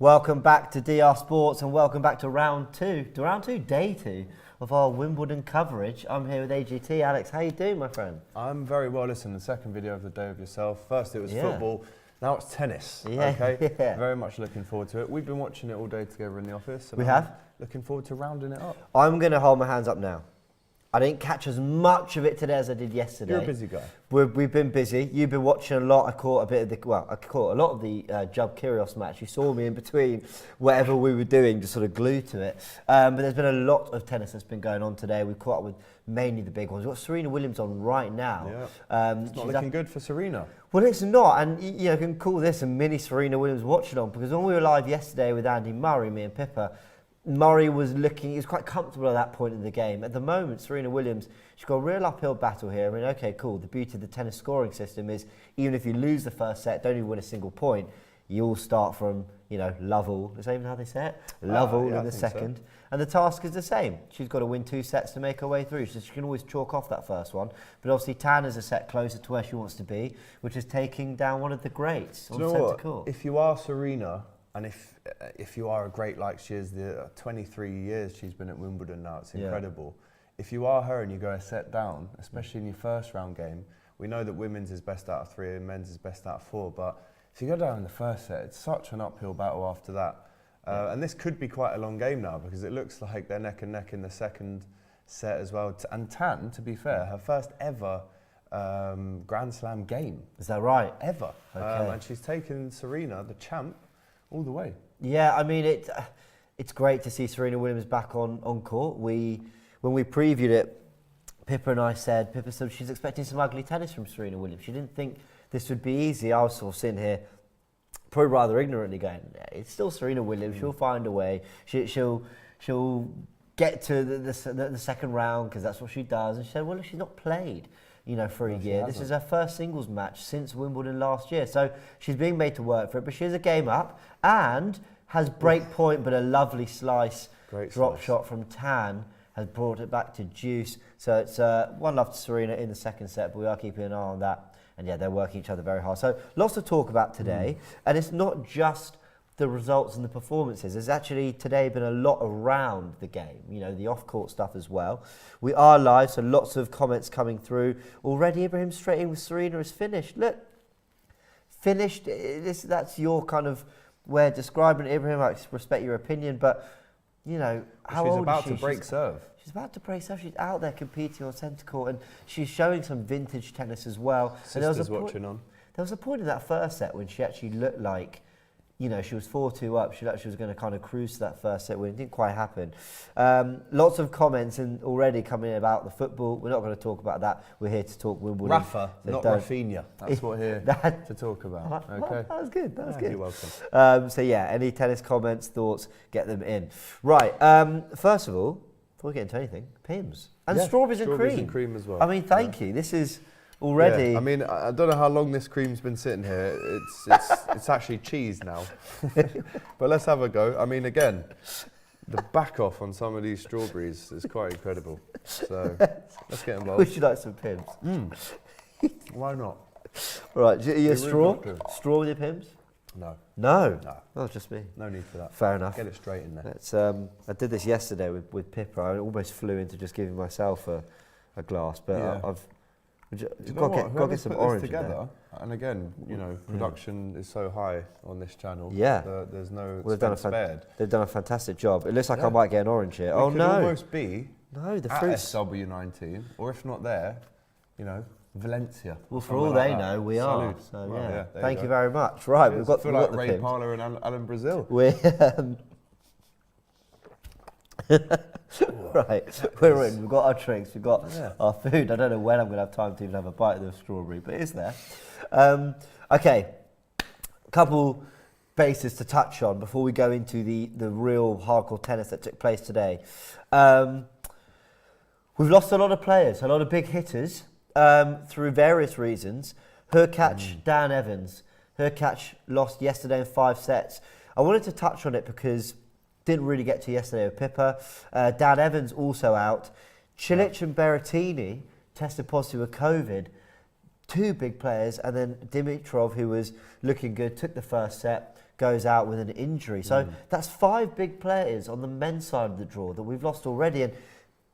Welcome back to DR Sports and welcome back to day two of our Wimbledon coverage. I'm here with AGT. Alex, how you doing, my friend? I'm very well. Listen, the second video of the day of yourself. First it was football, now it's tennis. Yeah. Okay, very much looking forward to it. We've been watching it all day together in the office. We have. Looking forward to rounding it up. I'm going to hold my hands up now. I didn't catch as much of it today as I did yesterday. You're a busy guy. We've been busy. You've been watching a lot. I caught a lot of the Kyrgios match. You saw me in between whatever we were doing, just sort of glued to it. But there's been a lot of tennis that's been going on today. We've caught up with mainly the big ones. We've got Serena Williams on right now. Yeah. It's not looking good for Serena. Well, it's not, and you can call this a mini Serena Williams watching on, because when we were live yesterday with Andy Murray, me and Pippa, Murray was looking, he was quite comfortable at that point in the game. At the moment, Serena Williams, she's got a real uphill battle here. I mean, okay, cool. The beauty of the tennis scoring system is even if you lose the first set, don't even win a single point, you all start from, level. Is that even how they say it? Level in the second. So. And the task is the same. She's got to win 2 sets to make her way through. So she can always chalk off that first one. But obviously, Tan is a set closer to where she wants to be, which is taking down one of the greats on centre court. If you are Serena, and if you are a great like she is, the 23 years she's been at Wimbledon now, it's incredible. Yeah. If you are her and you go a set down, especially in your first round game, we know that women's is best out of 3 and men's is best out of 4, but if you go down in the first set, it's such an uphill battle after that. And this could be quite a long game now, because it looks like they're neck and neck in the second set as well. And Tan, to be fair, her first ever Grand Slam game. Is that right? Ever. Okay. And she's taken Serena, the champ, all the way. Yeah, I mean, it's great to see Serena Williams back on court. When we previewed it, Pippa said she's expecting some ugly tennis from Serena Williams. She didn't think this would be easy. I was sort of sitting here, probably rather ignorantly going, it's still Serena Williams. She'll find a way. She'll get to the second round, because that's what she does. And she said, well, she's not played for a year. This is her first singles match since Wimbledon last year. So she's being made to work for it, but she is a game up and has break point, but a lovely slice. Great drop shot from Tan has brought it back to deuce. So it's 1-0 to Serena in the second set, but we are keeping an eye on that. And yeah, they're working each other very hard. So lots to talk about today. And it's not just the results and the performances. There's actually today been a lot around the game, the off-court stuff as well. We are live, so lots of comments coming through. Already Ibrahim straight in with Serena is finished. Look, finished. That's your kind of way of describing it, Ibrahim. I respect your opinion, but how old is she? She's about to break serve. She's about to break serve. She's out there competing on centre court, and she's showing some vintage tennis as well. Sister's watching on. There was a point in that first set when she actually looked like, she was 4-2 up. She looked like she was going to kind of cruise to that first set win. It didn't quite happen. Lots of comments already coming in about the football. We're not going to talk about that. We're here to talk Wimbledon. Rafa, not Rafinha. That's what we're here to talk about. Okay. Well, that was good. That was good. You're welcome. So yeah, any tennis comments, thoughts, get them in. Right. First of all, before we get into anything, Pimms and strawberries and cream. Strawberries and cream as well. I mean, thank you. This is already. Yeah, I mean, I don't know how long this cream's been sitting here. It's actually cheese now. But let's have a go. I mean, again, the back off on some of these strawberries is quite incredible. So let's get involved. Would you like some Pimms? Why not? Right, are you a straw? Straw with your Pimms? No. No? No. Oh, just me. No need for that. Fair enough. Get it straight in there. It's, I did this yesterday with Pippa. I almost flew into just giving myself a glass, but I've got to get some orange together. And again, production is so high on this channel. Yeah. There's no expense spared. They've done a fantastic job. It looks like I might get an orange here. It could almost be the at fruits. SW19, or if not there, Valencia. Well, for all they know, we are. So well, yeah. Thank you very much. Right, we've got like the Ray Pimms. Parler and Alan Brazil. We're right, we're in. We've got our drinks. We've got our food. I don't know when I'm going to have time to even have a bite of the strawberry, but it's there. Okay, a couple bases to touch on before we go into the real hardcore tennis that took place today. We've lost a lot of players, a lot of big hitters. Through various reasons. Hurkacz, Dan Evans. Hurkacz lost yesterday in 5 sets. I wanted to touch on it because didn't really get to yesterday with Pippa. Dan Evans also out. Cilic and Berratini tested positive with COVID. 2 big players, and then Dimitrov, who was looking good, took the first set, goes out with an injury. So that's 5 big players on the men's side of the draw that we've lost already. And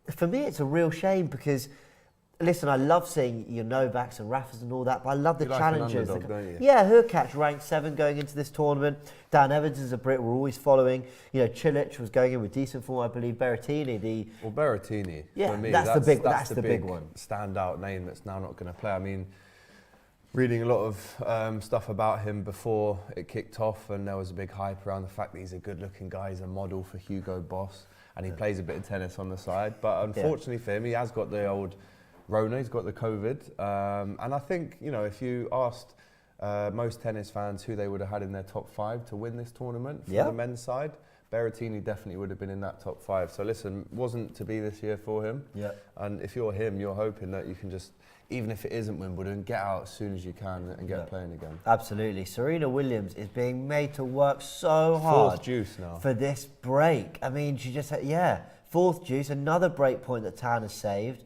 for me, it's a real shame because, listen, I love seeing your Novaks and Rafas and all that, but I love the challenges. Like an underdog, don't you? Yeah, Hurkacz ranked 7 going into this tournament. Dan Evans is a Brit we're always following. You know, Cilic was going in with decent form, I believe. Berratini, Berratini, yeah, for me, that's the big one. Standout name that's now not going to play. I mean, reading a lot of stuff about him before it kicked off, and there was a big hype around the fact that he's a good-looking guy, he's a model for Hugo Boss, and he plays a bit of tennis on the side. But unfortunately for him, he has got the old Rona, he's got the COVID. And I think, you know, if you asked most tennis fans who they would have had in their top 5 to win this tournament for the men's side, Berratini definitely would have been in that top 5. So listen, wasn't to be this year for him. Yeah. And if you're him, you're hoping that you can just, even if it isn't Wimbledon, get out as soon as you can and get playing again. Absolutely. Serena Williams is being made to work so hard 4th juice now for this break. I mean, she just had, 4th juice, another break point that Tan has saved.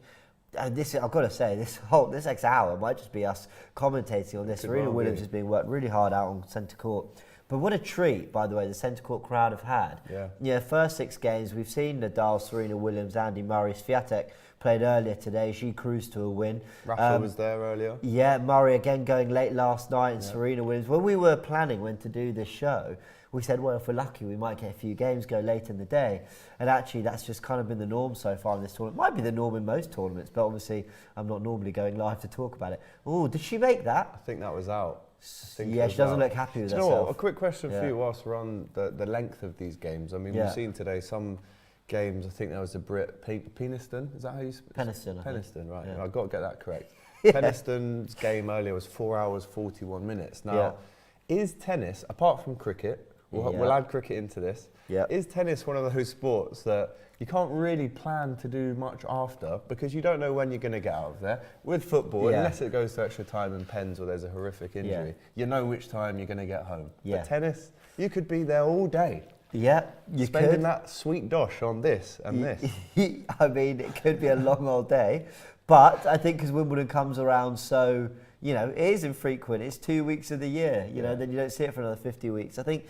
And this, I've got to say, this next hour might just be us commentating on this. Serena Williams is being worked really hard out on centre court. But what a treat, by the way, the centre court crowd have had. Yeah, first 6 games, we've seen Nadal, Serena Williams, Andy Murray. Swiatek played earlier today. She cruised to a win. Rafa was there earlier. Yeah, Murray again going late last night, and Serena Williams. When we were planning when to do this show, we said, well, if we're lucky, we might get a few games go late in the day. And actually, that's just kind of been the norm so far in this tournament. Might be the norm in most tournaments, but obviously, I'm not normally going live to talk about it. Oh, did she make that? I think that was out. Yeah, she doesn't look happy with herself. You know what? A quick question for you whilst we're on the length of these games. I mean, we've seen today some games. I think there was a Brit, Peniston. Is that how you speak? Peniston. Peniston, right. Yeah. I've got to get that correct. Peniston's game earlier was 4 hours, 41 minutes. Now, is tennis, apart from cricket, we'll add cricket into this, is tennis one of those sports that you can't really plan to do much after because you don't know when you're going to get out of there? With football, unless it goes to extra time and pens or there's a horrific injury, you know which time you're going to get home. But tennis, you could be there all day. Yeah, you spending that sweet dosh on this and this. I mean, it could be a long old day, but I think because Wimbledon comes around so, you know, it is infrequent. It's 2 weeks of the year, you know, then you don't see it for another 50 weeks. I think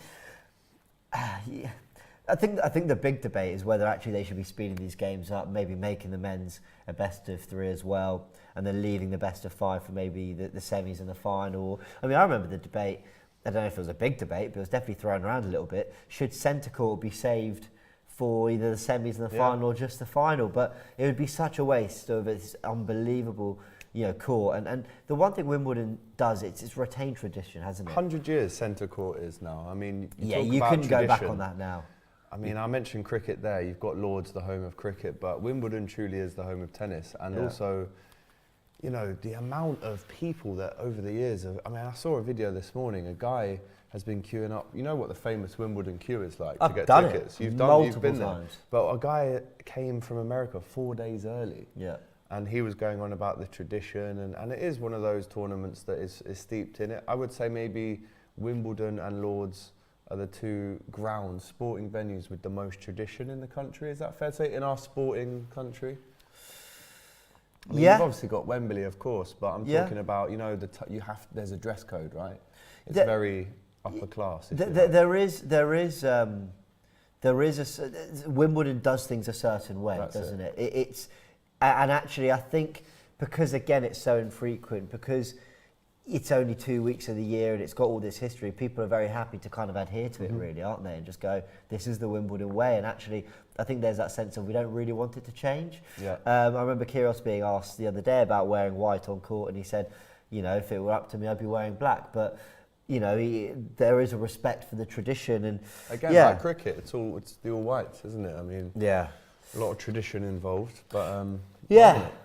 the big debate is whether actually they should be speeding these games up, maybe making the men's a best of 3 as well, and then leaving the best of 5 for maybe the semis and the final. I mean, I remember the debate. I don't know if it was a big debate, but it was definitely thrown around a little bit. Should centre court be saved for either the semis and the final or just the final? But it would be such a waste of this unbelievable, you know, court. And the one thing Wimbledon does, it's retained tradition, hasn't it? 100 years centre court is now. I mean, you couldn't go back on that now. I mean, I mentioned cricket there. You've got Lord's, the home of cricket, but Wimbledon truly is the home of tennis. And also, you know, the amount of people that over the years I mean, I saw a video this morning. A guy has been queuing up. You know what the famous Wimbledon queue is like to get tickets? You've been there. Times. But a guy came from America 4 days early. Yeah. And he was going on about the tradition. And it is one of those tournaments that is steeped in it. I would say maybe Wimbledon and Lord's are the 2 grounds, sporting venues with the most tradition in the country. Is that fair to say, in our sporting country? I mean, you've obviously got Wembley, of course, but I'm talking about, you know, there's a dress code, right? It's very upper class. There is Wimbledon does things a certain way, doesn't it? And actually, I think because again it's so infrequent, because it's only 2 weeks of the year and it's got all this history, people are very happy to kind of adhere to it, really, aren't they? And just go, this is the Wimbledon way. And actually, I think there's that sense of we don't really want it to change. Yeah. I remember Kyrgios being asked the other day about wearing white on court, and he said, you know, if it were up to me, I'd be wearing black. But you know, there is a respect for the tradition, and again, like cricket, it's the all whites, isn't it? I mean, a lot of tradition involved, but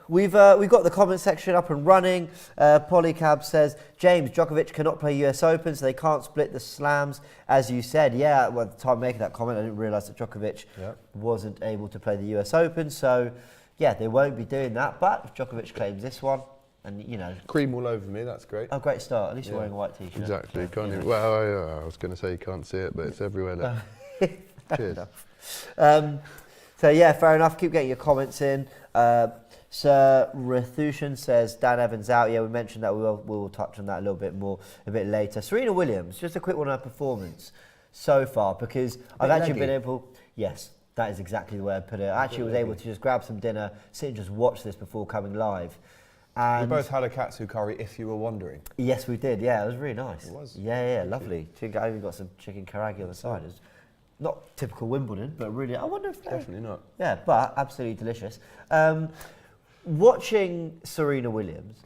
we've got the comment section up and running. Polycab says James, Djokovic cannot play US Open, so they can't split the slams, as you said. Yeah, well, at the time of making that comment, I didn't realise that Djokovic wasn't able to play the US Open, so yeah, they won't be doing that. But if Djokovic claims this one, and you know, cream all over me, that's great. Oh, great start. At least you're wearing a white t-shirt. Exactly. You can't even, well, I was going to say you can't see it, but it's everywhere. Cheers. So yeah, fair enough. Keep getting your comments in. Sir Rathushan says Dan Evans out. Yeah, we mentioned that. We will touch on that a little bit more a bit later. Serena Williams, just a quick one on her performance so far, because I've actually been able. Yes, that is exactly the way I put it. I actually was able to just grab some dinner, sit and just watch this before coming live. And we both had a katsu curry, if you were wondering. Yes, we did. Yeah, it was really nice. It was. Yeah, lovely. I even got some chicken karagi on the side. It was not typical Wimbledon, but really, I wonder if definitely not. Yeah, but absolutely delicious. Watching Serena Williams,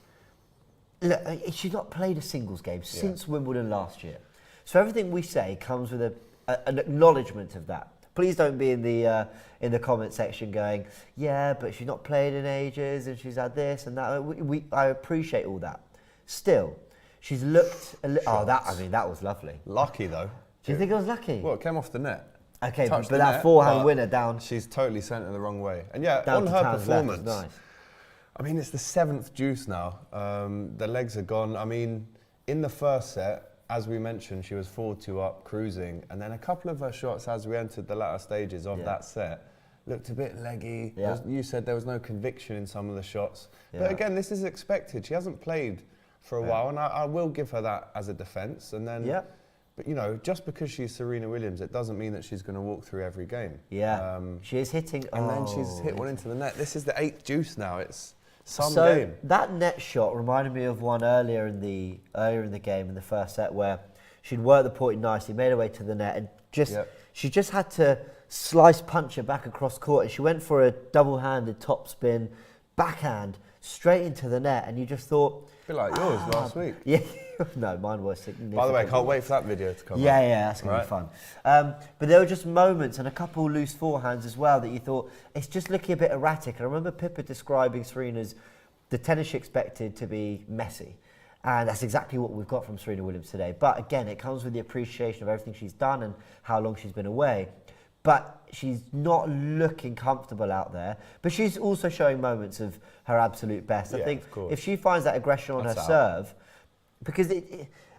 look, she's not played a singles game since Wimbledon last year. So everything we say comes with an acknowledgement of that. Please don't be in the comment section going, yeah, but she's not played in ages and she's had this and that. I appreciate all that. Still, she's looked a little. That was lovely. Lucky though. Do you think it was lucky? Well, it came off the net. Okay, but that forehand winner down. She's totally sent it the wrong way. And yeah, on her performance. Nice. I mean, it's the 7th deuce now. The legs are gone. I mean, in the first set, as we mentioned, she was 4-2 up, cruising. And then a couple of her shots as we entered the latter stages of that set looked a bit leggy. Yeah. You said there was no conviction in some of the shots. Yeah. But again, this is expected. She hasn't played for a while, and I will give her that as a defence. And then, but you know, just because she's Serena Williams, it doesn't mean that she's going to walk through every game. Yeah, she is hitting. And then she's hit one into the net. This is the 8th deuce now. It's some so game. That net shot reminded me of one earlier in the game in the first set where she'd worked the point nicely, made her way to the net, and she just had to slice punch it back across court, and she went for a double-handed topspin backhand straight into the net, and you just thought, a bit like yours last week. Yeah, no, mine was significant. By the way, I can't wait for that video to come out. Yeah, that's going to be fun. But there were just moments and a couple loose forehands as well that you thought, it's just looking a bit erratic. And I remember Pippa describing Serena's, the tennis she expected to be messy. And that's exactly what we've got from Serena Williams today. But again, it comes with the appreciation of everything she's done and how long she's been away. But she's not looking comfortable out there. But she's also showing moments of her absolute best. I think if she finds that aggression on her serve, because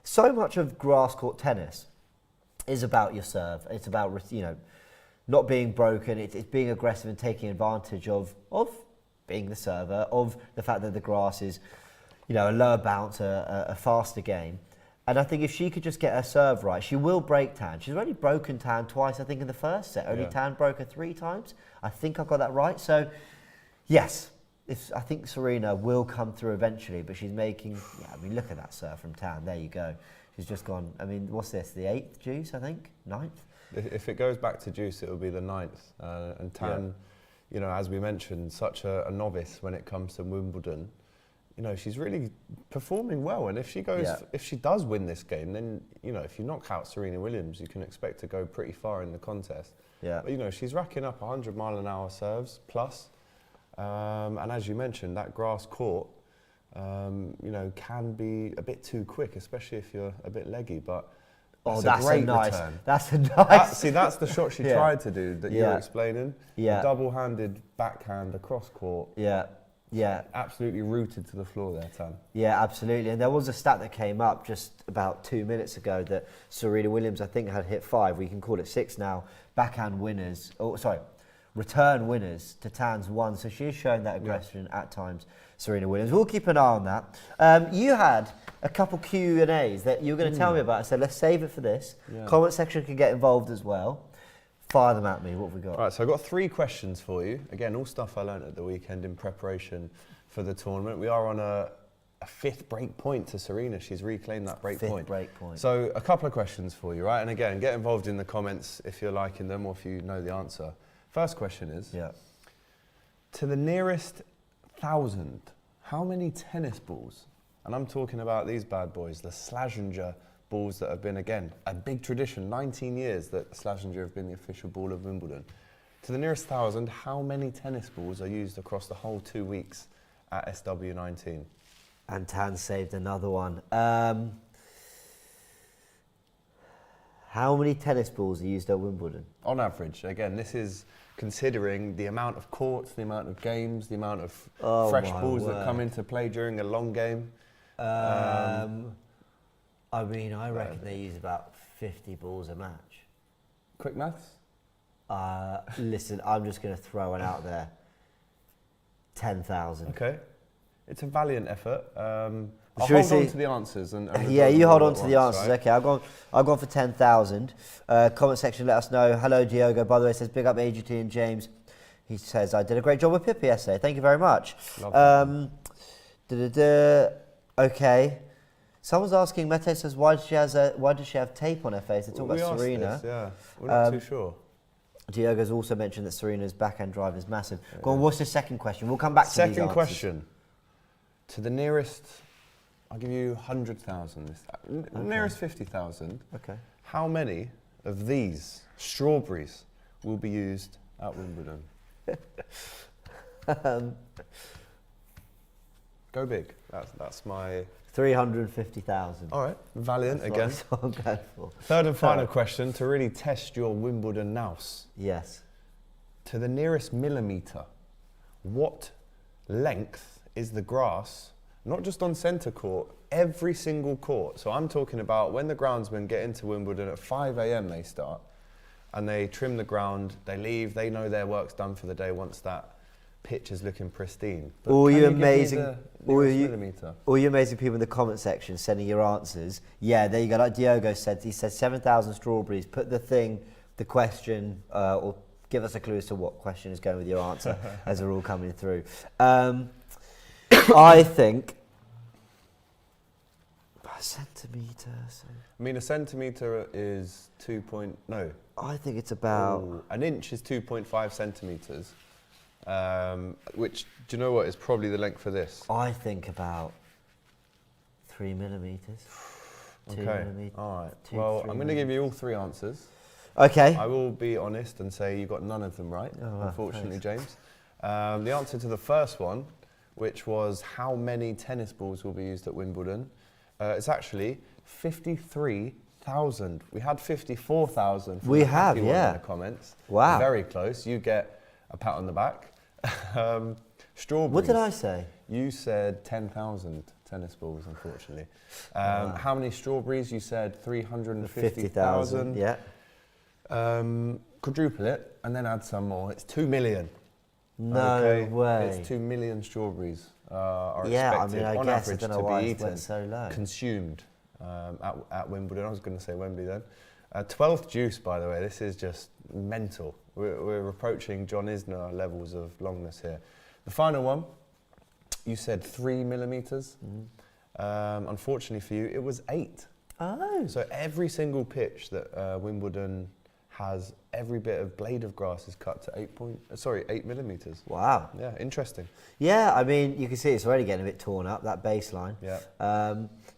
so much of grass court tennis is about your serve. It's about, you know, not being broken. It's being aggressive and taking advantage of being the server, of the fact that the grass is, you know, a lower bounce, a faster game. And I think if she could just get her serve right, she will break Tan. She's already broken Tan twice, I think, in the first set. Only Tan broke her 3 times. I think I got that right. So, yes, I think Serena will come through eventually, but she's making... Yeah, I mean, look at that serve from Tan. There you go. She's just gone... I mean, what's this? The 8th deuce, I think? 9th? If it goes back to deuce, it will be the 9th. And Tan, you know, as we mentioned, such a novice when it comes to Wimbledon. You know, she's really performing well, and if she does win this game, then, you know, if you knock out Serena Williams, you can expect to go pretty far in the contest. Yeah. But, you know, she's racking up 100-mile-an-hour serves plus, and as you mentioned, that grass court, you know, can be a bit too quick, especially if you're a bit leggy. But that's a great return. That's a nice. See, that's the shot she tried to do that you were explaining. Yeah. The double-handed backhand across court. Yeah. Yeah, absolutely rooted to the floor there, Tan. Yeah, absolutely. And there was a stat that came up just about 2 minutes ago that Serena Williams, I think, had hit 5. We can call it 6 now. Backhand winners, return winners to Tan's 1. So she is showing that aggression at times, Serena Williams. We'll keep an eye on that. You had a couple Q&As that you were going to tell me about. I said, let's save it for this. Yeah. Comment section can get involved as well. Fire them at me. What have we got? Right, so I've got 3 questions for you. Again, all stuff I learned at the weekend in preparation for the tournament. We are on a 5th break point to Serena. She's reclaimed that break point. 5th break point. So a couple of questions for you, right? And again, get involved in the comments if you're liking them or if you know the answer. First question is, to the nearest 1,000, how many tennis balls, and I'm talking about these bad boys, the Schlesinger balls that have been, again, a big tradition, 19 years that Schlesinger have been the official ball of Wimbledon. To the nearest 1,000, how many tennis balls are used across the whole 2 weeks at SW19? And Tan saved another one. How many tennis balls are used at Wimbledon? On average. Again, this is considering the amount of courts, the amount of games, the amount of fresh balls that come into play during a long game. I mean, I reckon they use about 50 balls a match. Quick maths? Listen, I'm just going to throw one out there. 10,000. Okay. It's a valiant effort. I'll Should we hold on see- to the answers. And Yeah, you hold on to the once, answers. right? Okay, I've gone for 10,000. Comment section, let us know. Hello, Diogo. By the way, says big up AGT and James. He says I did a great job with Pippa yesterday. Thank you very much. Love Okay. Someone's asking. Mete says why does she have tape on her face? They talk We about asked Serena. this, yeah. We're not too sure. Diogo's also mentioned that Serena's backhand drive is massive. Go on, what's the second question? We'll come back to these Second answers. question. To the nearest, I'll give you 100,000. Nearest 50,000. Okay. How many of these strawberries will be used at Wimbledon? Go big. That's my... 350,000. All right, valiant again. That's what I'm going for. Third and final question to really test your Wimbledon nous. Yes. To the nearest millimetre, what length is the grass, not just on centre court, every single court? So I'm talking about when the groundsmen get into Wimbledon at 5 a.m. they start, and they trim the ground, they leave, they know their work's done for the day once that pitch is looking pristine. But All can you give me amazing, the all nearest you, millimetre? all you amazing people in the comment section sending your answers. Yeah, there you go. Like Diogo said, he said 7,000 strawberries. Put the question, or give us a clue as to what question is going with your answer as they're all coming through. I think a centimetre. So I mean, a centimetre is I think it's about. an inch is 2.5 centimetres. Which, do you know what, is probably the length for this? I think about 3 millimetres. 2 Okay, millimetres. all right. two, Well, 3 I'm going to give you all three answers. Okay. I will be honest and say you got none of them right, Oh, wow, unfortunately, thanks. James. The answer to the first one, which was how many tennis balls will be used at Wimbledon, it's actually 53,000. We had 54,000. We have, in yeah. the comments. Wow. Very close. You get a pat on the back. Strawberries. What did I say? You said 10,000 tennis balls, unfortunately. How many strawberries? You said 350,000. Yeah. Quadruple it and then add some more. It's 2 million. No way. It's 2 million strawberries are Yeah, expected I mean, I on guess, I average don't know to why be it went eaten, so low. consumed at Wimbledon. I was going to say Wembley then. 12th juice, by the way. This is just mental. We're approaching John Isner levels of longness here. The final one, you said 3 millimetres. Unfortunately for you, it was 8. Oh. So every single pitch that Wimbledon has, every bit of blade of grass is cut to 8 millimetres. Wow. Yeah, interesting. Yeah, I mean, you can see it's already getting a bit torn up, that baseline. Yeah.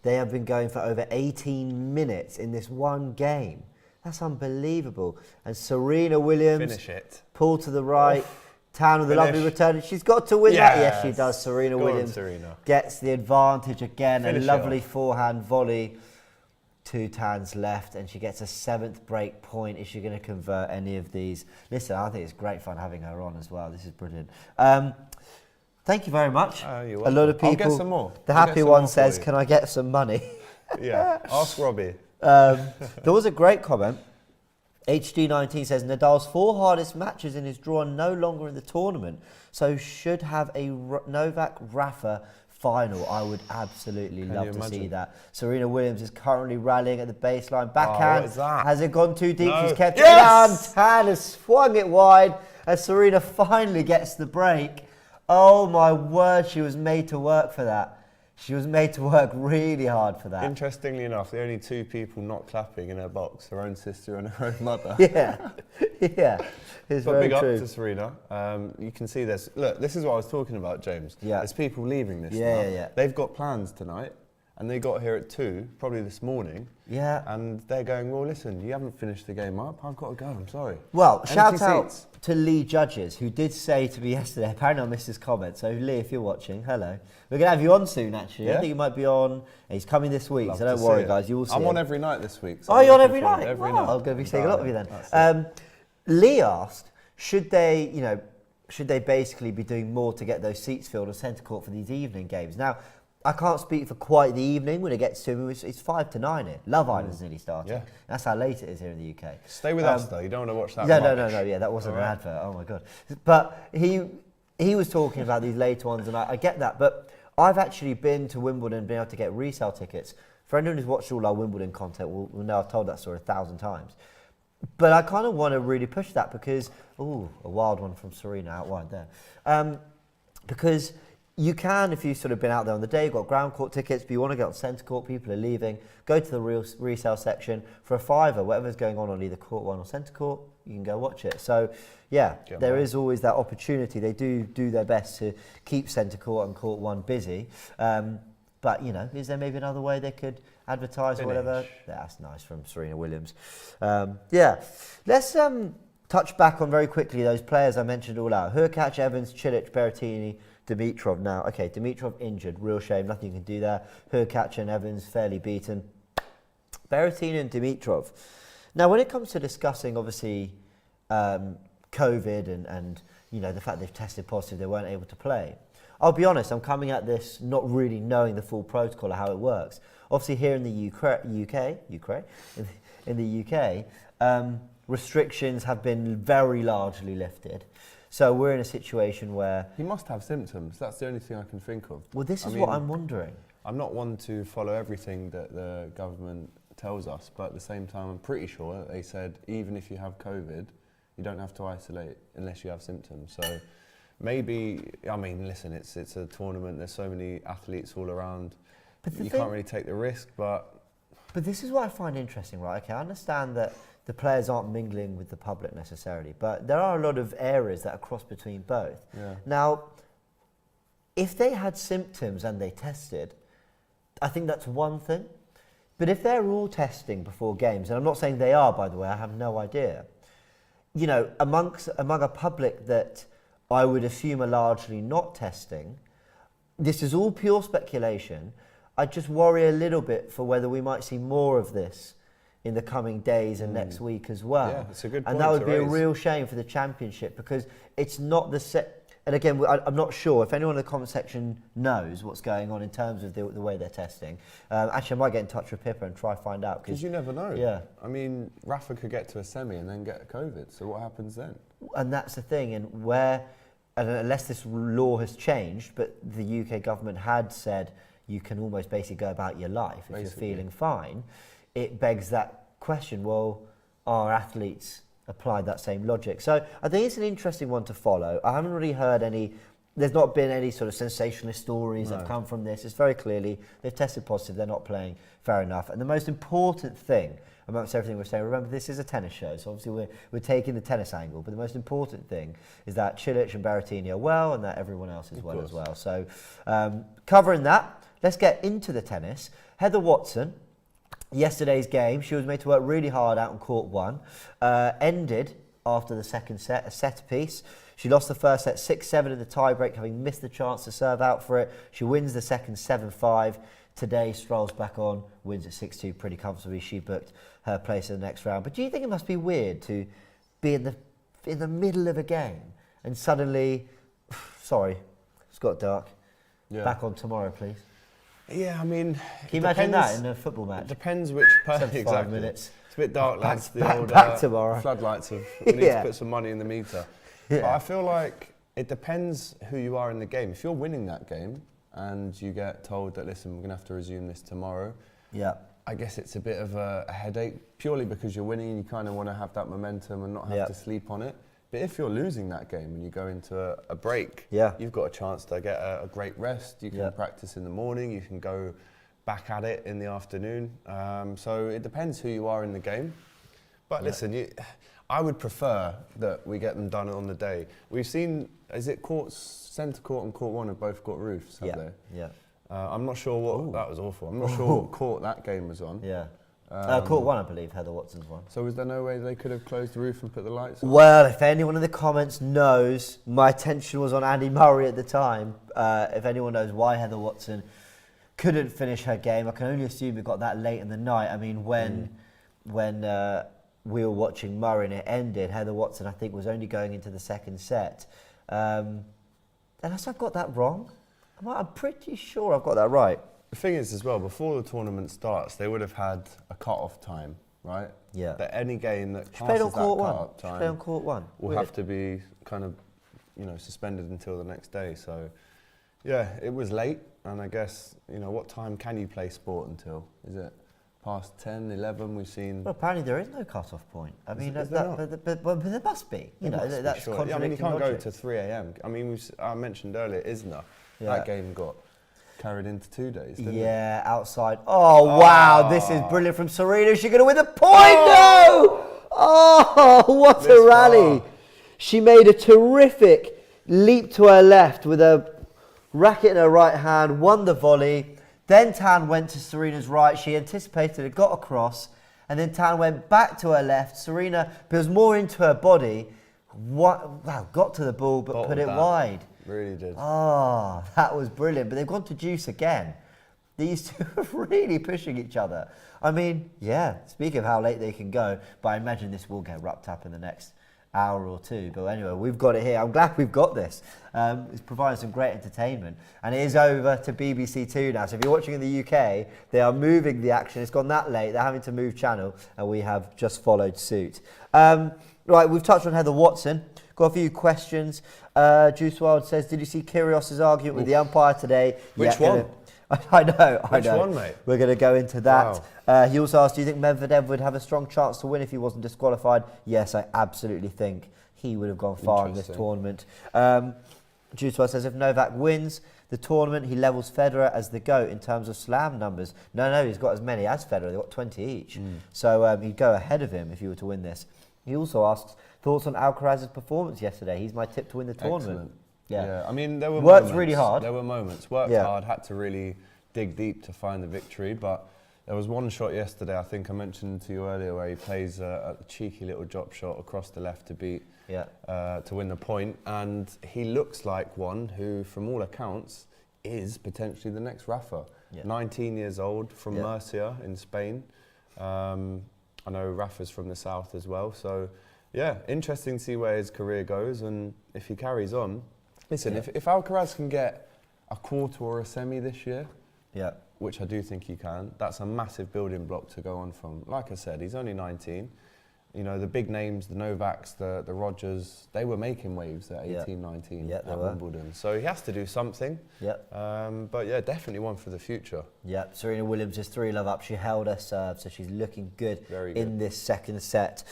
They have been going for over 18 minutes in this one game. That's unbelievable. And Serena Williams, Finish it. pull to the right, Tan with a Finish. lovely return. She's got to win that. Yes, she Yes. does. Serena Go on, Williams Serena. gets the advantage again. Finish a it lovely off. forehand volley to Tan's left, and she gets a 7th break point. Is she going to convert any of these? Listen, I think it's great fun having her on as well. This is brilliant. Thank you very much. You're A lot of welcome. people. I'll get some more. The I'll get happy some one more for says, you. "Can I get some money?" Yeah, ask Robbie. There was a great comment. HD19 says Nadal's 4 hardest matches in his draw are no longer in the tournament, so should have a Novak Rafa final. I would absolutely love to see that. Serena Williams is currently rallying at the baseline. Backhand. what is that? Has it gone too deep? No. She's kept Yes! it down. Tan has swung it wide as Serena finally gets the break. Oh my word, she was made to work for that. She was made to work really hard for that. Interestingly enough, the only 2 people not clapping in her box, her own sister and her own mother. Yeah, yeah, it's But very big true. up to Serena. You can see this. Look, this is what I was talking about, James. Yeah. There's people leaving this Yeah, now. yeah, yeah. They've got plans tonight, and they got here at 2, probably this morning. Yeah. And they're going, well, listen, you haven't finished the game up. I've got to go. I'm sorry. Well, Empty shout out seats. to Lee Judges, who did say to me yesterday, apparently I missed his comment, so Lee, if you're watching, hello. We're going to have you on soon, actually. I Yeah? think you might be on, he's coming this week, Love so to don't see worry, it. guys, you will see I'm him. on every night this week. So Oh, you're on I'm every looking forward night? to Every Wow, night. I'm going to be seeing a lot of you then. That's it. Lee asked, should they basically be doing more to get those seats filled on centre court for these evening games? Now, I can't speak for quite the evening when it gets to me. It's 5 to 9 here. Love Island's nearly starting. Yeah. That's how late it is here in the UK. Stay with us though. You don't want to watch that. No. Yeah, that wasn't an advert. Oh my god. But he was talking about these later ones, and I get that. But I've actually been to Wimbledon and been able to get resale tickets. For anyone who's watched all our Wimbledon content, will know I've told that story 1,000 times. But I kind of want to really push that because, a wild one from Serena out wide there. Because you can, if you've sort of been out there on the day, got ground court tickets, but you want to get on centre court, people are leaving, go to the resale section for a £5, whatever's going on either court 1 or centre court, you can go watch it. So, yeah, there is always that opportunity. They do their best to keep centre court and court 1 busy. But, is there maybe another way they could advertise or whatever? Yeah, that's nice from Serena Williams. Let's touch back on very quickly those players I mentioned all out. Hurkacz, Evans, Cilic, Berratini, Dimitrov. Now, okay, Dimitrov injured, real shame, nothing you can do there. Hurkacz and Evans fairly beaten. Berratini and Dimitrov. Now, when it comes to discussing, obviously, COVID and the fact they've tested positive, they weren't able to play. I'll be honest, I'm coming at this not really knowing the full protocol of how it works. Obviously, here in the UK, restrictions have been very largely lifted. So we're in a situation where... He must have symptoms. That's the only thing I can think of. Well, this is what I'm wondering. I'm not one to follow everything that the government tells us, but at the same time, I'm pretty sure they said even if you have COVID, you don't have to isolate unless you have symptoms. So maybe, listen, it's a tournament. There's so many athletes all around. But you can't really take the risk, but this is what I find interesting, right? Okay, I understand that the players aren't mingling with the public necessarily, but there are a lot of areas that are cross between both. Yeah. Now, if they had symptoms and they tested, I think that's one thing. But if they're all testing before games, and I'm not saying they are, by the way, I have no idea, among a public that I would assume are largely not testing, this is all pure speculation. I just worry a little bit for whether we might see more of this in the coming days and next week as well. Yeah, it's a good point. And that would be a real shame for the championship because it's not the set. And again, I'm not sure if anyone in the comment section knows what's going on in terms of the way they're testing. Actually, I might get in touch with Pippa and try to find out. Because you never know. Yeah. Rafa could get to a semi and then get COVID. So what happens then? And that's the thing. And unless this law has changed, but the UK government had said you can almost basically go about your life if you're feeling fine, it begs that question, well, are athletes applied that same logic? So I think it's an interesting one to follow. I haven't really heard there's not been any sort of sensationalist stories that have come from this. It's very clearly, they've tested positive, they're not playing, fair enough. And the most important thing, amongst everything we're saying, remember this is a tennis show, so obviously we're taking the tennis angle, but the most important thing is that Cilic and Berratini are well and that everyone else is well as well. So covering that, let's get into the tennis. Heather Watson, yesterday's game, she was made to work really hard out on court 1, ended after the second set, a set piece. She lost the first set 6-7 in the tiebreak, having missed the chance to serve out for it. She wins the second 7-5. Today, strolls back on, wins at 6-2 pretty comfortably. She booked her place in the next round. But do you think it must be weird to be in the middle of a game and suddenly, sorry, it's got dark, back on tomorrow, please? Yeah, can you imagine that in a football match? It depends which person. Exactly. Minutes. It's a bit dark, lads. Back tomorrow. Floodlights we need to put some money in the meter. Yeah. But I feel like it depends who you are in the game. If you're winning that game and you get told that, listen, we're going to have to resume this tomorrow, I guess it's a bit of a headache, purely because you're winning and you kind of want to have that momentum and not have to sleep on it. But if you're losing that game and you go into a break, you've got a chance to get a great rest. You can practice in the morning, you can go back at it in the afternoon. So it depends who you are in the game. But listen, I would prefer that we get them done on the day. We've seen, is it centre court and court 1 have both got roofs, have they? Yeah. I'm not sure what, that was awful. I'm not sure what court that game was on. Yeah. Court 1, I believe, Heather Watson's one. So was there no way they could have closed the roof and put the lights on? Well, if anyone in the comments knows, my attention was on Andy Murray at the time. If anyone knows why Heather Watson couldn't finish her game, I can only assume it got that late in the night. I mean, when we were watching Murray and it ended, Heather Watson, I think, was only going into the second set. Unless I've got that wrong. I'm pretty sure I've got that right. The thing is as well, before the tournament starts, they would have had a cut-off time, right? Yeah. That any game that She played on passes that court cut-off one. She played on time court one. will Weird. have to be kind of, suspended until the next day. So, yeah, it was late, and I guess, what time can you play sport until? Is it past 10, 11? We've seen... Well, apparently there is no cut-off point. I mean, is there not? but there must be. That's sure. contradicting I mean, you can't logic. go to 3 a.m. I mean, I mentioned earlier, Isna. Yeah. That game got carried into 2 days, didn't it? Yeah, outside. Oh, wow, this is brilliant from Serena. Is she going to win the point? No! Oh, what a rally. She made a terrific leap to her left with a racket in her right hand, won the volley. Then Tan went to Serena's right. She anticipated it, got across, and then Tan went back to her left. Serena was more into her body. Got to the ball, but Bottled put it that. wide. Really did. Oh, that was brilliant. But they've gone to deuce again. These two are really pushing each other. I mean, yeah, speaking of how late they can go, but I imagine this will get wrapped up in the next hour or two. But anyway, we've got it here. I'm glad we've got this. It's providing some great entertainment. And it is over to BBC Two now. So if you're watching in the UK, they are moving the action. It's gone that late. They're having to move channel, and we have just followed suit. Right, we've touched on Heather Watson. Got a few questions. Juice WRLD says, did you see Kyrgios' argument with the umpire today? Which one? I know. Which one, mate? We're going to go into that. Wow. He also asked, do you think Medvedev would have a strong chance to win if he wasn't disqualified? Yes, I absolutely think he would have gone far in this tournament. Juice WRLD says, if Novak wins the tournament, he levels Federer as the GOAT in terms of slam numbers. No, he's got as many as Federer. They've got 20 each. So he'd go ahead of him if he were to win this. He also asks, thoughts on Alcaraz's performance yesterday? He's my tip to win the tournament. Excellent. Yeah. I mean, there were Worked moments. really hard. There were moments. Worked hard, had to really dig deep to find the victory. But there was one shot yesterday, I think I mentioned to you earlier, where he plays a cheeky little drop shot across the left to beat, to win the point. And he looks like one who, from all accounts, is potentially the next Rafa. 19 years old, from Murcia in Spain. I know Rafa's from the south as well. So, yeah, interesting to see where his career goes. And if he carries on, listen, if Alcaraz can get a quarter or a semi this year, which I do think he can, that's a massive building block to go on from. Like I said, he's only 19. The big names, the Novaks, the Rogers, they were making waves at 18, 19 at Wimbledon. So he has to do something. But yeah, definitely one for the future. Serena Williams is 3-love up. She held her serve, so she's looking good, Very in this second set.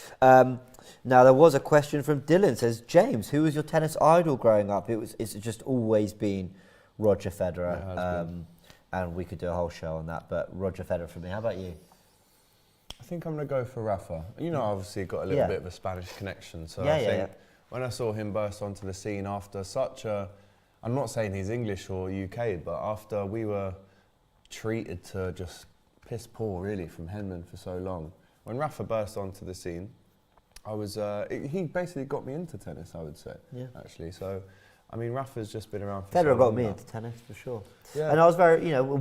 Now, there was a question from Dylan. Says, James, who was your tennis idol growing up? It's just always been Roger Federer. And we could do a whole show on that, but Roger Federer for me. How about you? I think I'm going to go for Rafa. Obviously got a little bit of a Spanish connection, so I think when I saw him burst onto the scene after such a, I'm not saying he's English or UK, but after we were treated to just piss poor really from Henman for so long, when Rafa burst onto the scene, I was, he basically got me into tennis, I would say, actually. So, I mean, Rafa's just been around for so long. Federer got me into tennis, for sure. And I was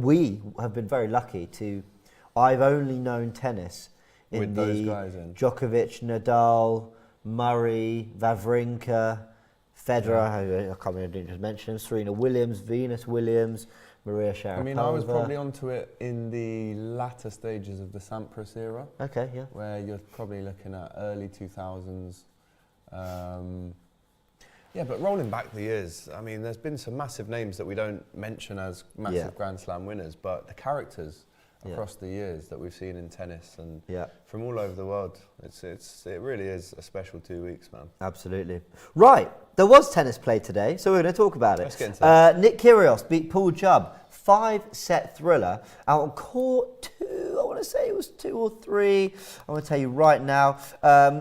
we have been very lucky to, I've only known tennis in those guys in. Djokovic, Nadal, Murray, Wawrinka, Federer, I can't remember, I didn't just mention him, Serena Williams, Venus Williams, Maria Sharapova. I mean, I was probably onto it in the latter stages of the Sampras era. Okay, where you're probably looking at early 2000s. But rolling back the years, I mean, there's been some massive names that we don't mention as massive Grand Slam winners, but the characters across the years that we've seen in tennis and from all over the world, it really is a special 2 weeks, man. Absolutely. Right, there was tennis played today, so we're going to talk about it. Let's get into it. Nick Kyrgios beat Paul Jubb, 5-set thriller out on court 2. I want to say it was 2 or 3. I'm going to tell you right now. I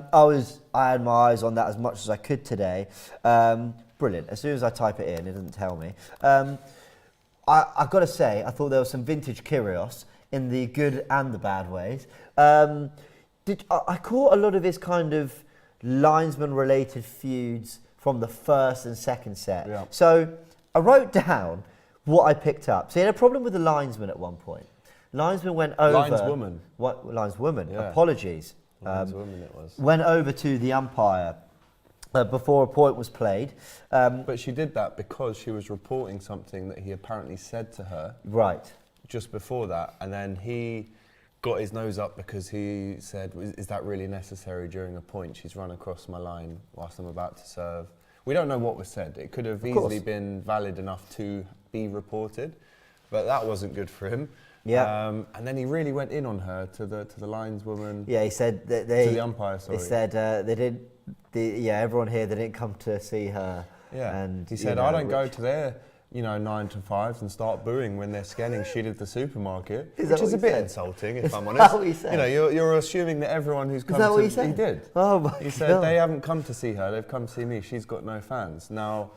had my eyes on that as much as I could today. Brilliant. As soon as I type it in, it doesn't tell me. I've got to say, I thought there was some vintage Kyrgios in the good and the bad ways. I caught a lot of his kind of linesman-related feuds from the first and second set. So I wrote down what I picked up. So he had a problem with the linesman at one point. Linesman went over... Lineswoman. Lineswoman, apologies. Lineswoman it was. Went over to the umpire before a point was played. But she did that because she was reporting something that he apparently said to her. Right. Just before that, and then he got his nose up because he said, is that really necessary during a point? She's run across my line whilst I'm about to serve. We don't know what was said. It could have easily been valid enough to be reported, but that wasn't good for him. Yeah. And then he really went in on her to the lineswoman. Yeah, he said that to the umpire, sorry. He said they didn't. Everyone here, they didn't come to see her. Yeah. And he said, I don't go to their 9 to 5s and start booing when they're scanning shit at the supermarket, which is a bit insulting, if I'm honest. Is that what he said? You're assuming that everyone who's come is that to... What he said? He did. Oh my He said, they haven't come to see her, they've come to see me. She's got no fans. Now,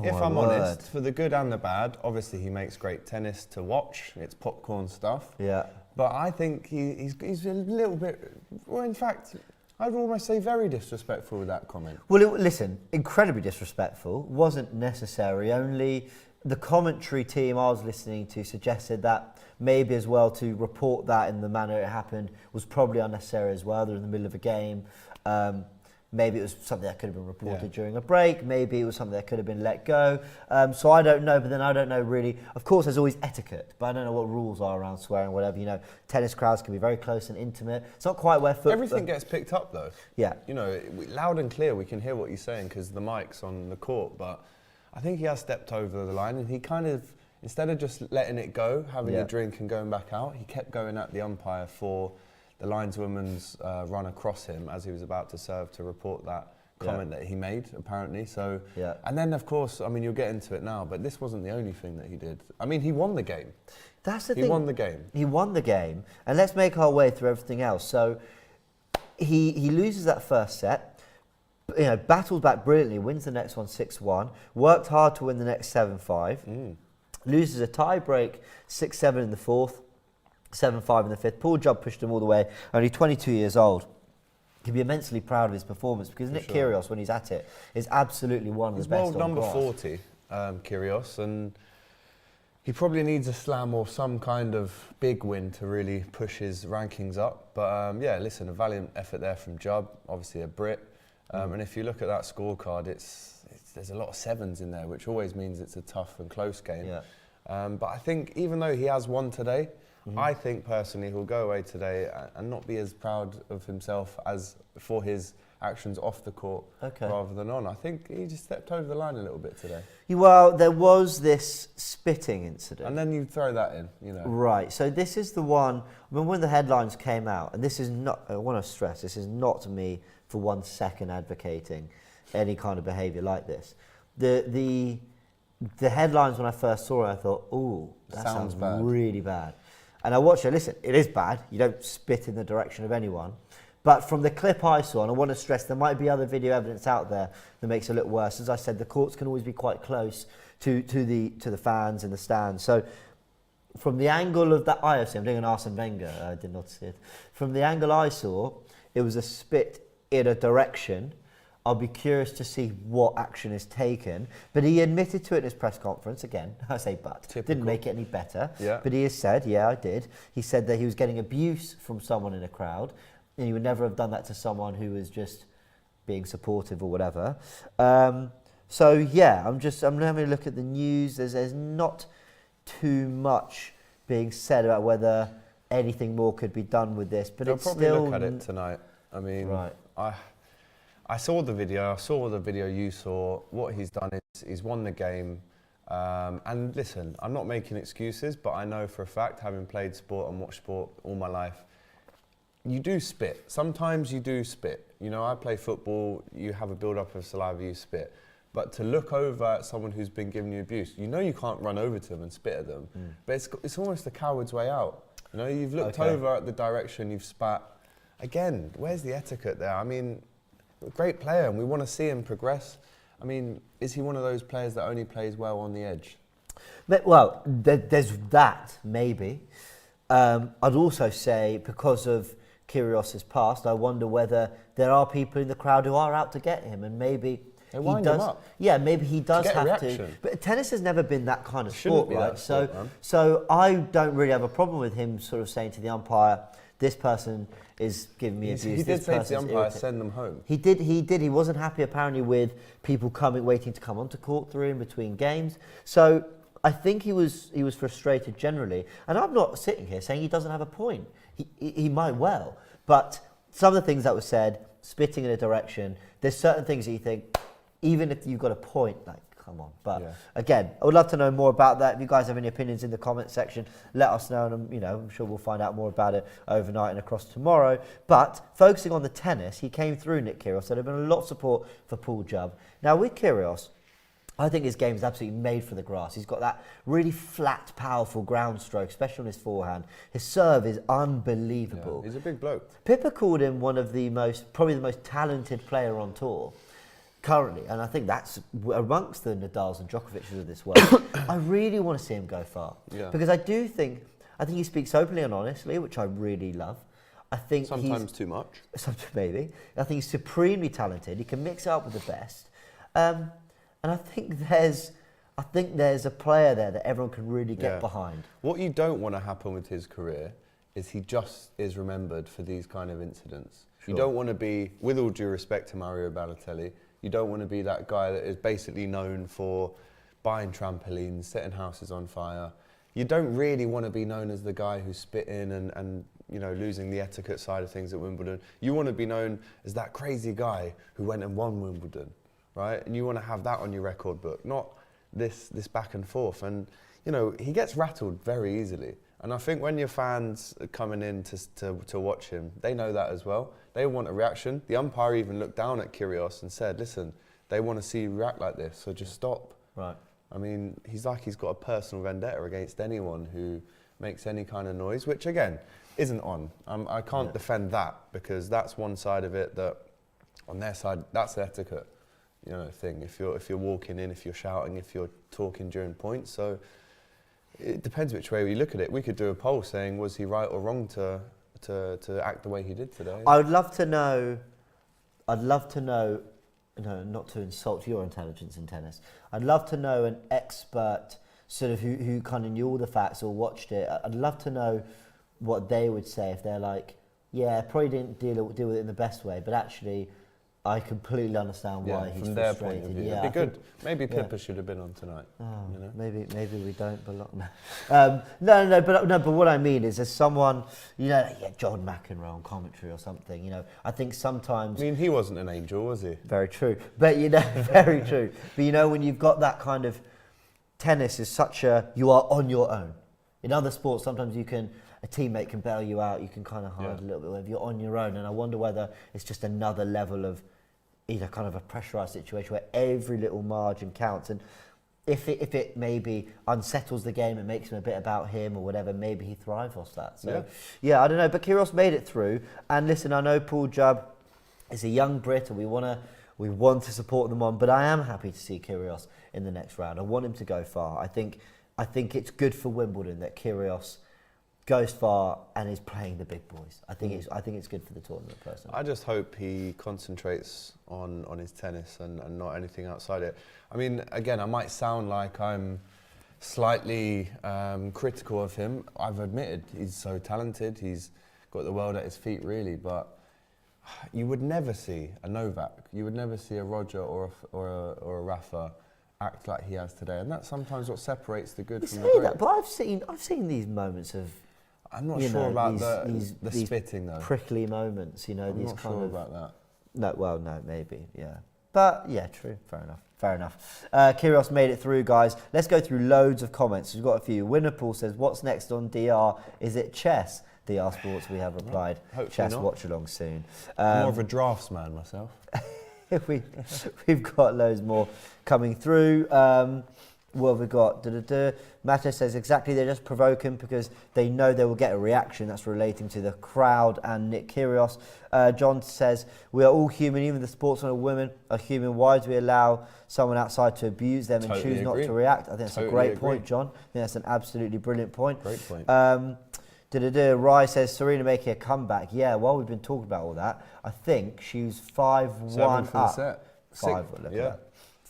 if I'm honest, for the good and the bad, obviously he makes great tennis to watch. It's popcorn stuff. Yeah. But I think he's a little bit... Well, in fact, I'd almost say very disrespectful with that comment. Well, listen, incredibly disrespectful. Wasn't necessary. Only the commentary team I was listening to suggested that maybe as well to report that in the manner it happened was probably unnecessary as well. They're in the middle of a game. Maybe it was something that could have been reported during a break. Maybe it was something that could have been let go. So I don't know, but then I don't know really. Of course, there's always etiquette, but I don't know what rules are around swearing, whatever. Tennis crowds can be very close and intimate. It's not quite where football... Everything gets picked up, though. Yeah. Loud and clear, we can hear what he's saying because the mic's on the court, but I think he has stepped over the line and he kind of, instead of just letting it go, having a drink and going back out, he kept going at the umpire for the lineswoman's run across him as he was about to serve to report that comment that he made, apparently. So, and then, of course, you'll get into it now, but this wasn't the only thing that he did. He won the game. That's the thing. He won the game. He won the game. And let's make our way through everything else. So he loses that first set, battles back brilliantly, wins the next one 6-1, worked hard to win the next 7-5, loses a tie-break 6-7 in the fourth, 7-5 in the fifth. Poor job pushed him all the way, only 22 years old. He'd be immensely proud of his performance because Nick Kyrgios, when he's at it, is absolutely one of the best on number grass. 40, Kyrgios, and he probably needs a slam or some kind of big win to really push his rankings up. But listen, a valiant effort there from Jubb, obviously a Brit. And if you look at that scorecard, there's a lot of sevens in there, which always means it's a tough and close game. Yeah. But I think even though he has won today, I think personally he'll go away today and not be as proud of himself as for his actions off the court rather than on. I think he just stepped over the line a little bit today. Well, there was this spitting incident. And then you throw that in, Right, so this is the one, when the headlines came out, and this is not, I want to stress, this is not me for 1 second advocating any kind of behaviour like this. The headlines when I first saw it, I thought, ooh, that sounds bad. Really bad. And I watched it, listen, it is bad. You don't spit in the direction of anyone. But from the clip I saw, and I want to stress there might be other video evidence out there that makes it look worse. As I said, the courts can always be quite close to the fans in the stands. So from the angle of that I see, I'm doing an Arsene Wenger, I did not see it. From the angle I saw, it was a spit in a direction. I'll be curious to see what action is taken. But he admitted to it in his press conference, again, I say but, didn't make it any better. Yeah. But he has said, I did. He said that he was getting abuse from someone in a crowd, and he would never have done that to someone who was just being supportive or whatever. I'm having a look at the news. There's not too much being said about whether anything more could be done with this. But They'll it's probably still look at it tonight. Right. I saw the video you saw. What he's done is he's won the game. And listen, I'm not making excuses, but I know for a fact, having played sport and watched sport all my life, you do spit. Sometimes you do spit. I play football, you have a build-up of saliva, you spit. But to look over at someone who's been giving you abuse, you can't run over to them and spit at them. But it's almost the coward's way out. You've looked over at the direction, you've spat. Again, where's the etiquette there? A great player, and we want to see him progress. Is he one of those players that only plays well on the edge? Well, there's that, maybe. I'd also say, because of Kyrgios' past, I wonder whether there are people in the crowd who are out to get him, and maybe they wind him up. Yeah, maybe he does to have to. But tennis has never been that kind of sport, right? Sport, so I don't really have a problem with him sort of saying to the umpire, this person is giving me abuse. He did say to the umpire, send them home. He did. He wasn't happy apparently with people waiting to come onto court through in between games. So I think he was frustrated generally. And I'm not sitting here saying he doesn't have a point. He might well. But some of the things that were said, spitting in a direction, there's certain things that you think, even if you've got a point, like, come on. But again, I would love to know more about that. If you guys have any opinions in the comment section, let us know. And I'm sure we'll find out more about it overnight and across tomorrow. But focusing on the tennis, he came through Nick Kyrgios. So there's been a lot of support for Paul Jubb. Now with Kyrgios, I think his game is absolutely made for the grass. He's got that really flat, powerful ground stroke, especially on his forehand. His serve is unbelievable. Yeah, he's a big bloke. Pippa called him probably the most talented player on tour currently, and I think that's amongst the Nadals and Djokovic's of this world. I really want to see him go far because I think he speaks openly and honestly, which I really love. I think sometimes too much. Sometimes maybe. I think he's supremely talented. He can mix it up with the best. And I think there's a player there that everyone can really get behind. What you don't want to happen with his career is he just is remembered for these kind of incidents. Sure. You don't want to be, with all due respect to Mario Balotelli, you don't want to be that guy that is basically known for buying trampolines, setting houses on fire. You don't really want to be known as the guy who's spitting and losing the etiquette side of things at Wimbledon. You want to be known as that crazy guy who went and won Wimbledon. Right, and you want to have that on your record book, not this back and forth. And he gets rattled very easily. And I think when your fans are coming in to watch him, they know that as well. They want a reaction. The umpire even looked down at Kyrgios and said, "Listen, they want to see you react like this, so just stop." Right. I mean, he's got a personal vendetta against anyone who makes any kind of noise, which again isn't on. I can't defend that because that's one side of it. That on their side, that's etiquette. Thing. If you're walking in, if you're shouting, if you're talking during points, so it depends which way we look at it. We could do a poll saying was he right or wrong to act the way he did today. I'd love to know. Not to insult your intelligence in tennis. I'd love to know an expert, sort of who kind of knew all the facts or watched it. I'd love to know what they would say if they're like, probably didn't deal with it in the best way, but actually, I completely understand why he's from frustrated. Their point of view. It'd be good. Maybe Pippa should have been on tonight. Maybe we don't. But but what I mean is, as someone, John McEnroe on commentary or something. I think sometimes. I mean, he wasn't an angel, was he? Very true. But very true. But when you've got that kind of tennis is you are on your own. In other sports, sometimes a teammate can bail you out. You can kind of hide a little bit. If you're on your own, and I wonder whether it's just another level of either kind of a pressurized situation where every little margin counts, and if it maybe unsettles the game and makes him a bit about him or whatever, maybe he thrives off that. So I don't know. But Kyrgios made it through, and listen, I know Paul Jubb is a young Brit, and we want to support them on. But I am happy to see Kyrgios in the next round. I want him to go far. I think it's good for Wimbledon that Kyrgios goes far and is playing the big boys. I think it's good for the tournament personally. I just hope he concentrates on his tennis and not anything outside it. I mean, again, I might sound like I'm slightly critical of him. I've admitted he's so talented. He's got the world at his feet, really. But you would never see a Novak. You would never see a Roger or a Rafa act like he has today, and that's sometimes what separates the good from the great. But I've seen these moments of. I'm not sure about the spitting though. Prickly moments, I'm these not kind sure of. about that. No, maybe, yeah. But yeah, true. Fair enough. Kyrgios made it through, guys. Let's go through loads of comments. We've got a few. Winnerpool says, "What's next on DR? Is it chess?" DR Sports, we have replied. Hopefully chess not. Watch along soon. I'm more of a draftsman myself. We've got loads more coming through. What have we got? Mato says exactly, they just provoke him because they know they will get a reaction. That's relating to the crowd and Nick Kyrgios. John says, we are all human, even the sportsmen and women are human. Why do we allow someone outside to abuse them and choose not to react? I think that's a great point, John. I think that's an absolutely brilliant point. Great point. Rye says, Serena making a comeback. Yeah, well, we've been talking about all that. I think she was 5-1 up.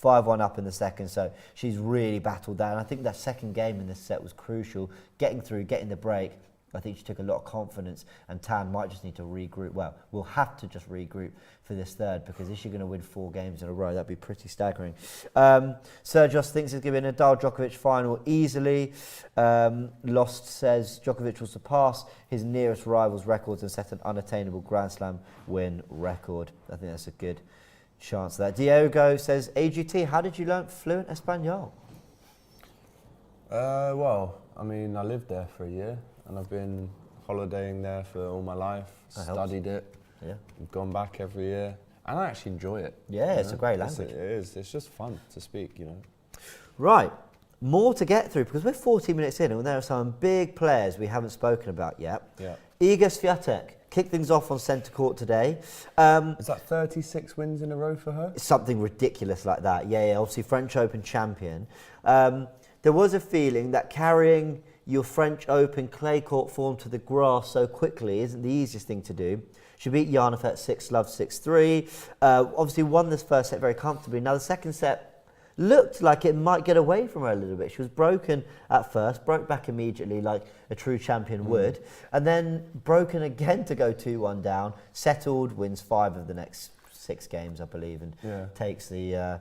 5-1 up in the second, so she's really battled that. And I think that second game in this set was crucial. Getting through, getting the break, I think she took a lot of confidence, and Tan might just need to regroup. Well, we'll have to just regroup for this third, because is she going to win 4 games in a row? That'd be pretty staggering. Sergios thinks it's going to be a Nadal-Djokovic final easily. Lost says Djokovic will surpass his nearest rival's records and set an unattainable Grand Slam win record. I think that's a good chance of that. Diogo says, AGT, how did you learn fluent Espanol? Well, I mean, I lived there for a year, and I've been holidaying there for all my life, studied it, gone back every year, and I actually enjoy it. Yeah, it's a great language. It is. It's just fun to speak, you know. Right, more to get through, because we're 40 minutes in, and there are some big players we haven't spoken about yet. Yeah. Iga Swiatek kicked things off on centre court today. Is that 36 wins in a row for her? Something ridiculous like that. Yeah, obviously French Open champion. There was a feeling that carrying your French Open clay court form to the grass so quickly isn't the easiest thing to do. She beat Janifet 6-love, 6-3. Obviously won this first set very comfortably. Now the second set looked like it might get away from her a little bit. She was broken at first, broke back immediately like a true champion would, and then broken again to go 2-1 down, settled, wins 5 of the next 6 games, I believe, and takes the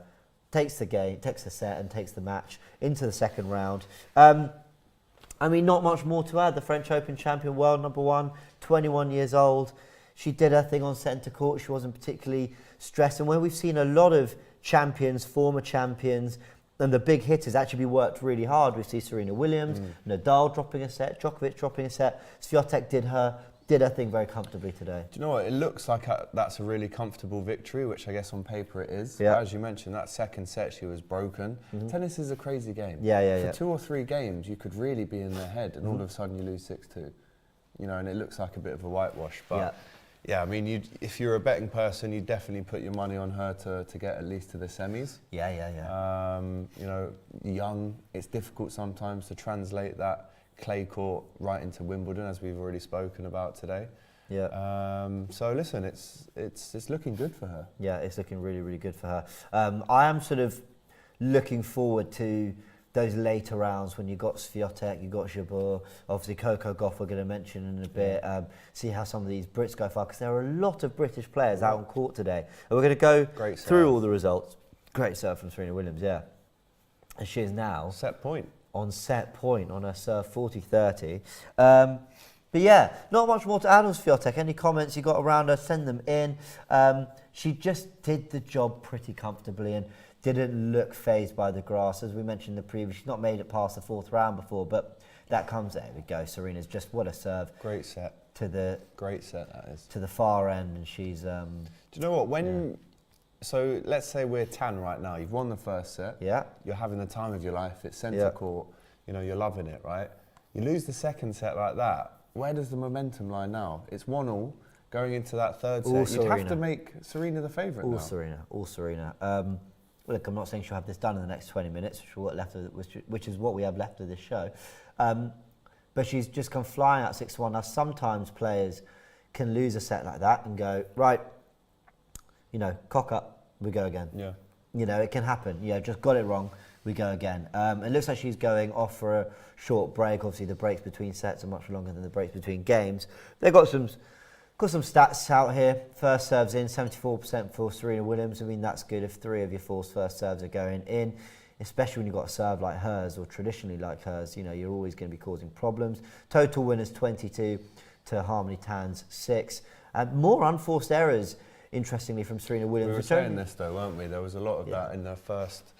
set and takes the match into the second round. I mean, not much more to add. The French Open champion, world number 1, 21 years old. She did her thing on centre court. She wasn't particularly stressed. And where we've seen a lot of champions, former champions, and the big hitters actually worked really hard. We see Serena Williams, Nadal dropping a set, Djokovic dropping a set. Swiatek did her thing very comfortably today. Do you know what? It looks like that's a really comfortable victory, which I guess on paper it is. Yeah. But as you mentioned, that second set she was broken. Tennis is a crazy game. For 2 or 3 games, you could really be in their head, and all of a sudden you lose 6-2. You know, and it looks like a bit of a whitewash. But yeah, I mean, if you're a betting person, you'd definitely put your money on her to get at least to the semis. You know, young, it's difficult sometimes to translate that clay court right into Wimbledon, as we've already spoken about today. So listen, it's looking good for her. Yeah, it's looking really, really good for her. I am sort of looking forward to those later rounds when you got Swiatek, you got Jabeur, obviously Coco Gauff we're going to mention in a bit. See how some of these Brits go far, because there are a lot of British players out on court today. And we're going to go through all the results. Great serve from Serena Williams, and she is now set point on her serve 40-30. But yeah, not much more to add on Swiatek. Any comments you got around her, send them in. She just did the job pretty comfortably and didn't look phased by the grass. As we mentioned in the preview, she's not made it past the 4th round before, but that comes, there we go. Serena's just, what a serve. Great set. Great set, that is. To the far end, and she's... Do you know what, so let's say we're Tan right now. You've won the first set. Yeah. You're having the time of your life. It's centre court. You know, you're loving it, right? You lose the second set like that. Where does the momentum lie now? It's 1-1 going into that third set. You'd have to make Serena the favourite now. All Serena. Look, I'm not saying she'll have this done in the next 20 minutes, which is what we have left of this show. But she's just come flying out 6-1. Now, sometimes players can lose a set like that and go, right, you know, cock up, we go again. Yeah. You know, it can happen. Just got it wrong, we go again. It looks like she's going off for a short break. Obviously, the breaks between sets are much longer than the breaks between games. They've got some stats out here. First serves in, 74% for Serena Williams. I mean, that's good if 3 of your 4 first serves are going in, especially when you've got a serve like hers, or traditionally like hers. You know, you're always going to be causing problems. Total winners 22 to Harmony Tan's 6. More unforced errors, interestingly, from Serena Williams. We were saying this though, weren't we? There was a lot of that in the first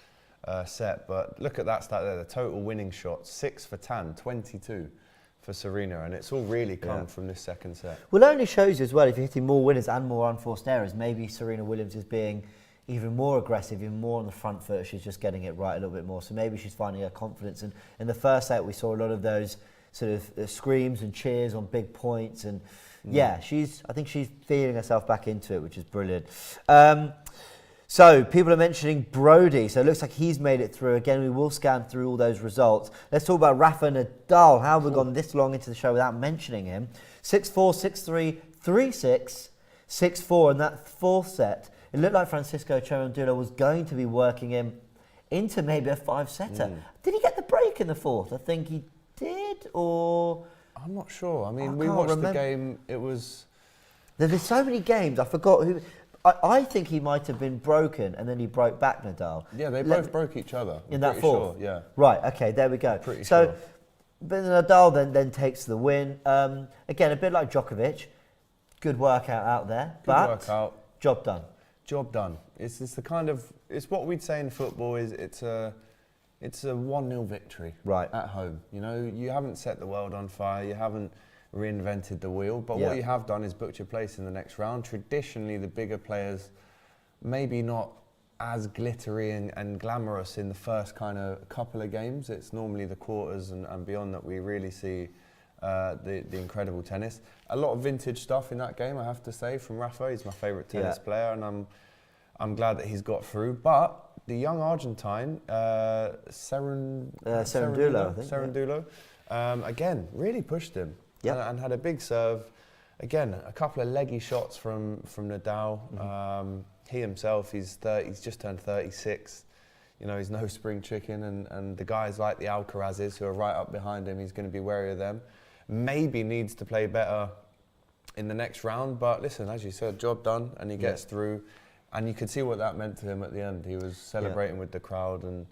set, but look at that stat there, the total winning shots, 6 for Tan, 22 for Serena, and it's all really come from this second set. Well, it only shows you as well, if you're hitting more winners and more unforced errors, maybe Serena Williams is being even more aggressive, even more on the front foot. She's just getting it right a little bit more, so maybe she's finding her confidence. And in the first set, we saw a lot of those sort of screams and cheers on big points, and I think she's feeling herself back into it, which is brilliant. So people are mentioning Brody, so it looks like he's made it through. Again, we will scan through all those results. Let's talk about Rafa Nadal. How have we gone this long into the show without mentioning him? 6-4, 6-3, 3-6, 6-4 in that 4th set. It looked like Francisco Cerundolo was going to be working him into maybe a 5-setter. Did he get the break in the 4th? I think he did, or I'm not sure. I mean, we can't watched remember. the game. It was. There's so many games. I forgot who. I think he might have been broken, and then he broke back Nadal. Yeah, they both broke each other. In that fourth? Sure, yeah. Right, okay, there we go. Pretty so, sure. But Nadal then takes the win. Again, a bit like Djokovic. Good workout out there. Good workout. Job done. Job done. It's the kind of, it's what we'd say in football is it's a 1-0 victory at home. You know, you haven't set the world on fire, you haven't reinvented the wheel, but what you have done is booked your place in the next round. Traditionally, the bigger players, maybe not as glittery and glamorous in the first kind of couple of games. It's normally the quarters and beyond that we really see the incredible tennis. A lot of vintage stuff in that game, I have to say, from Rafa. He's my favourite tennis player, and I'm glad that he's got through. But the young Argentine, Cerundolo, again, really pushed him and had a big serve. Again, a couple of leggy shots from Nadal. He himself, he's just turned 36. You know, he's no spring chicken, and the guys like the Alcarazes who are right up behind him, he's going to be wary of them. Maybe needs to play better in the next round, but listen, as you said, job done, and he gets through. And you could see what that meant to him at the end. He was celebrating with the crowd, and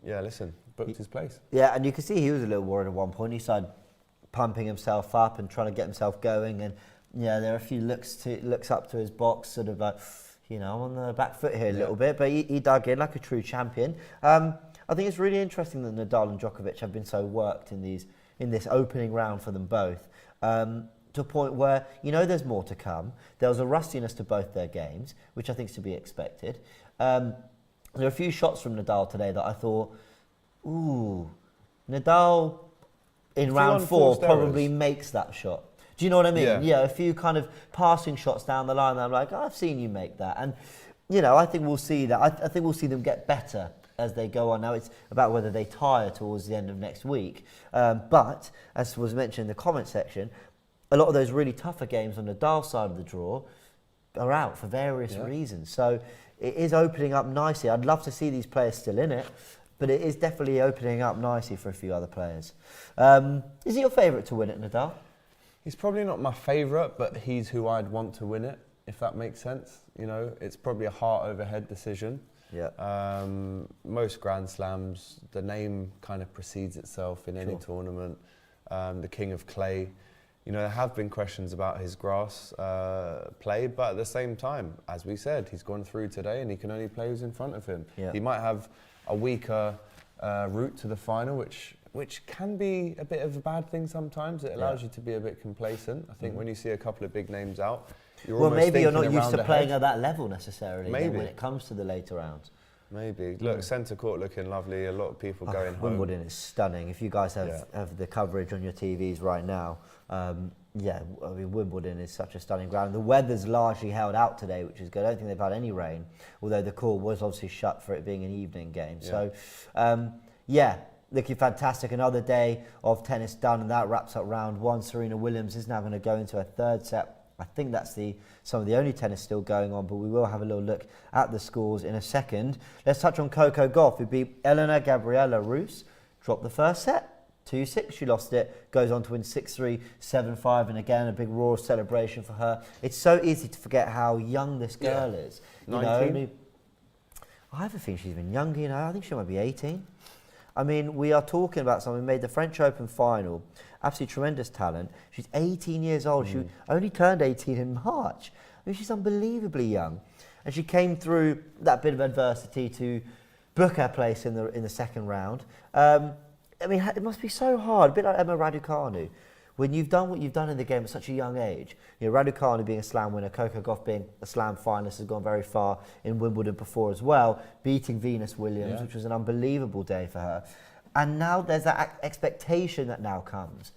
listen, booked his place. Yeah, and you could see he was a little worried at one point. He started pumping himself up and trying to get himself going, and there are a few looks up to his box, sort of like, I'm on the back foot here a little bit, but he dug in like a true champion. I think it's really interesting that Nadal and Djokovic have been so worked in this opening round for them both, to a point where, there's more to come. There was a rustiness to both their games, which I think is to be expected. There are a few shots from Nadal today that I thought, Nadal in round 4 probably makes that shot. Do you know what I mean? Yeah, a few kind of passing shots down the line that I'm like, I've seen you make that. And, I think we'll see that. I think we'll see them get better as they go on. Now it's about whether they tire towards the end of next week. But, as was mentioned in the comment section, a lot of those really tougher games on the Nadal side of the draw are out for various reasons. So it is opening up nicely. I'd love to see these players still in it, but it is definitely opening up nicely for a few other players. Is he your favourite to win it, Nadal? He's probably not my favourite, but he's who I'd want to win it, if that makes sense. It's probably a heart over head decision. Yeah. Most Grand Slams, the name kind of precedes itself in any tournament. The King of Clay. There have been questions about his grass play, but at the same time, as we said, he's gone through today and he can only play who's in front of him. Yeah. He might have a weaker route to the final, which can be a bit of a bad thing sometimes. It allows you to be a bit complacent. I think when you see a couple of big names out, maybe you're not used to playing at that level necessarily when it comes to the later rounds. Maybe. Look, centre court looking lovely. A lot of people going home. Wimbledon is stunning. If you guys have the coverage on your TVs right now, Wimbledon is such a stunning ground. The weather's largely held out today, which is good. I don't think they've had any rain, although the court was obviously shut for it being an evening game. Yeah. So, looking fantastic. Another day of tennis done, and that wraps up round 1. Serena Williams is now going to go into a third set. I think that's some of the only tennis still going on, but we will have a little look at the scores in a second. Let's touch on Coco Gauff, who beat Elena Gabriela Rus, dropped the first set, 2-6. She lost it, goes on to win 6-3, 7-5, and again, a big roar celebration for her. It's so easy to forget how young this girl is. 19? I have a feeling she's been younger, I think she might be 18. I mean, we are talking about someone who made the French Open final, absolutely tremendous talent. She's 18 years old. She only turned 18 in March. I mean, she's unbelievably young. And she came through that bit of adversity to book her place in the second round. I mean, it must be so hard, a bit like Emma Raducanu. When you've done what you've done in the game at such a young age, Raducanu being a slam winner, Coco Gauff being a slam finalist, has gone very far in Wimbledon before as well, beating Venus Williams, which was an unbelievable day for her. And now there's that expectation that now comes.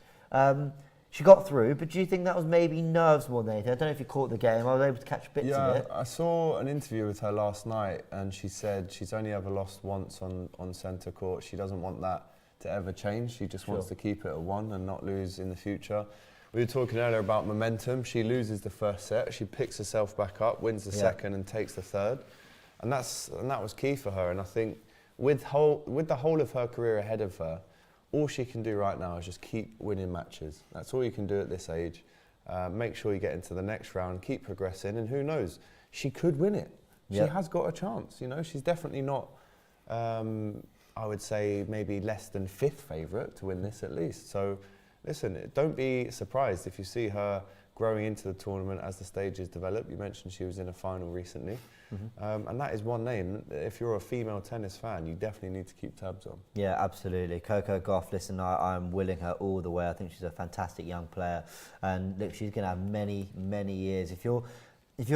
She got through, but do you think that was maybe nerves more than anything? I don't know if you caught the game. I was able to catch bits of it. I saw an interview with her last night, and she said she's only ever lost once on centre court. She doesn't want that to ever change. She just wants to keep it at 1 and not lose in the future. We were talking earlier about momentum. She loses the first set, she picks herself back up, wins the second and takes the third. And that was key for her. And I think with the whole of her career ahead of her, all she can do right now is just keep winning matches. That's all you can do at this age. Make sure you get into the next round, keep progressing, and who knows, she could win it. She has got a chance, you know. She's definitely not, I would say, maybe less than 5th favourite to win this at least. So, listen, don't be surprised if you see her growing into the tournament as the stages develop. You mentioned she was in a final recently. And that is one name. If you're a female tennis fan, you definitely need to keep tabs on. Yeah, absolutely. Coco Gauff, listen, I'm willing her all the way. I think she's a fantastic young player. And look, she's going to have many, many years. If you're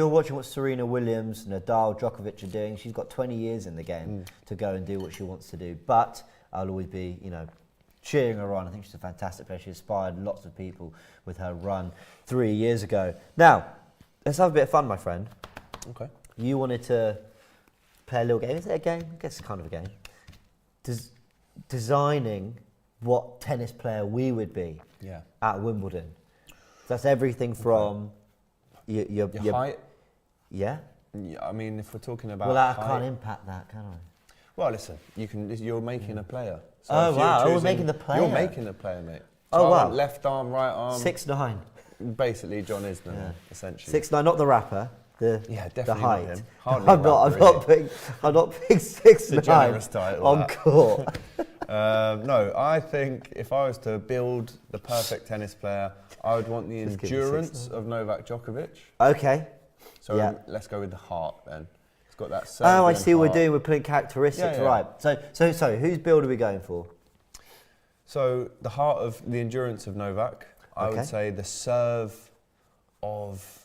watching what Serena Williams, Nadal, Djokovic are doing, she's got 20 years in the game to go and do what she wants to do. But I'll always be, cheering her on. I think she's a fantastic player. She inspired lots of people with her run 3 years ago. Now, let's have a bit of fun, my friend. Okay. You wanted to play a little game. Is it a game? I guess it's kind of a game. Designing what tennis player we would be at Wimbledon. So that's everything from your height. Yeah. I mean, if we're talking about well, I height, can't impact that, can I? Well, listen, you're making a player. So Oh wow! We're making the player. You're making a player, mate. Oh wow! Left arm, right arm. 6'9". Basically, John Isner, essentially. 6'9", not the rapper. Definitely the height. Not him. Hardly I'm not putting 6'9" on court. No, I think if I was to build the perfect tennis player, I would want the endurance of Novak Djokovic. Okay. So let's go with the heart then. It's got that certain I see what heart. we're doing. We're putting characteristics, right? So whose build are we going for? So the heart of the endurance of Novak. I would say the serve of.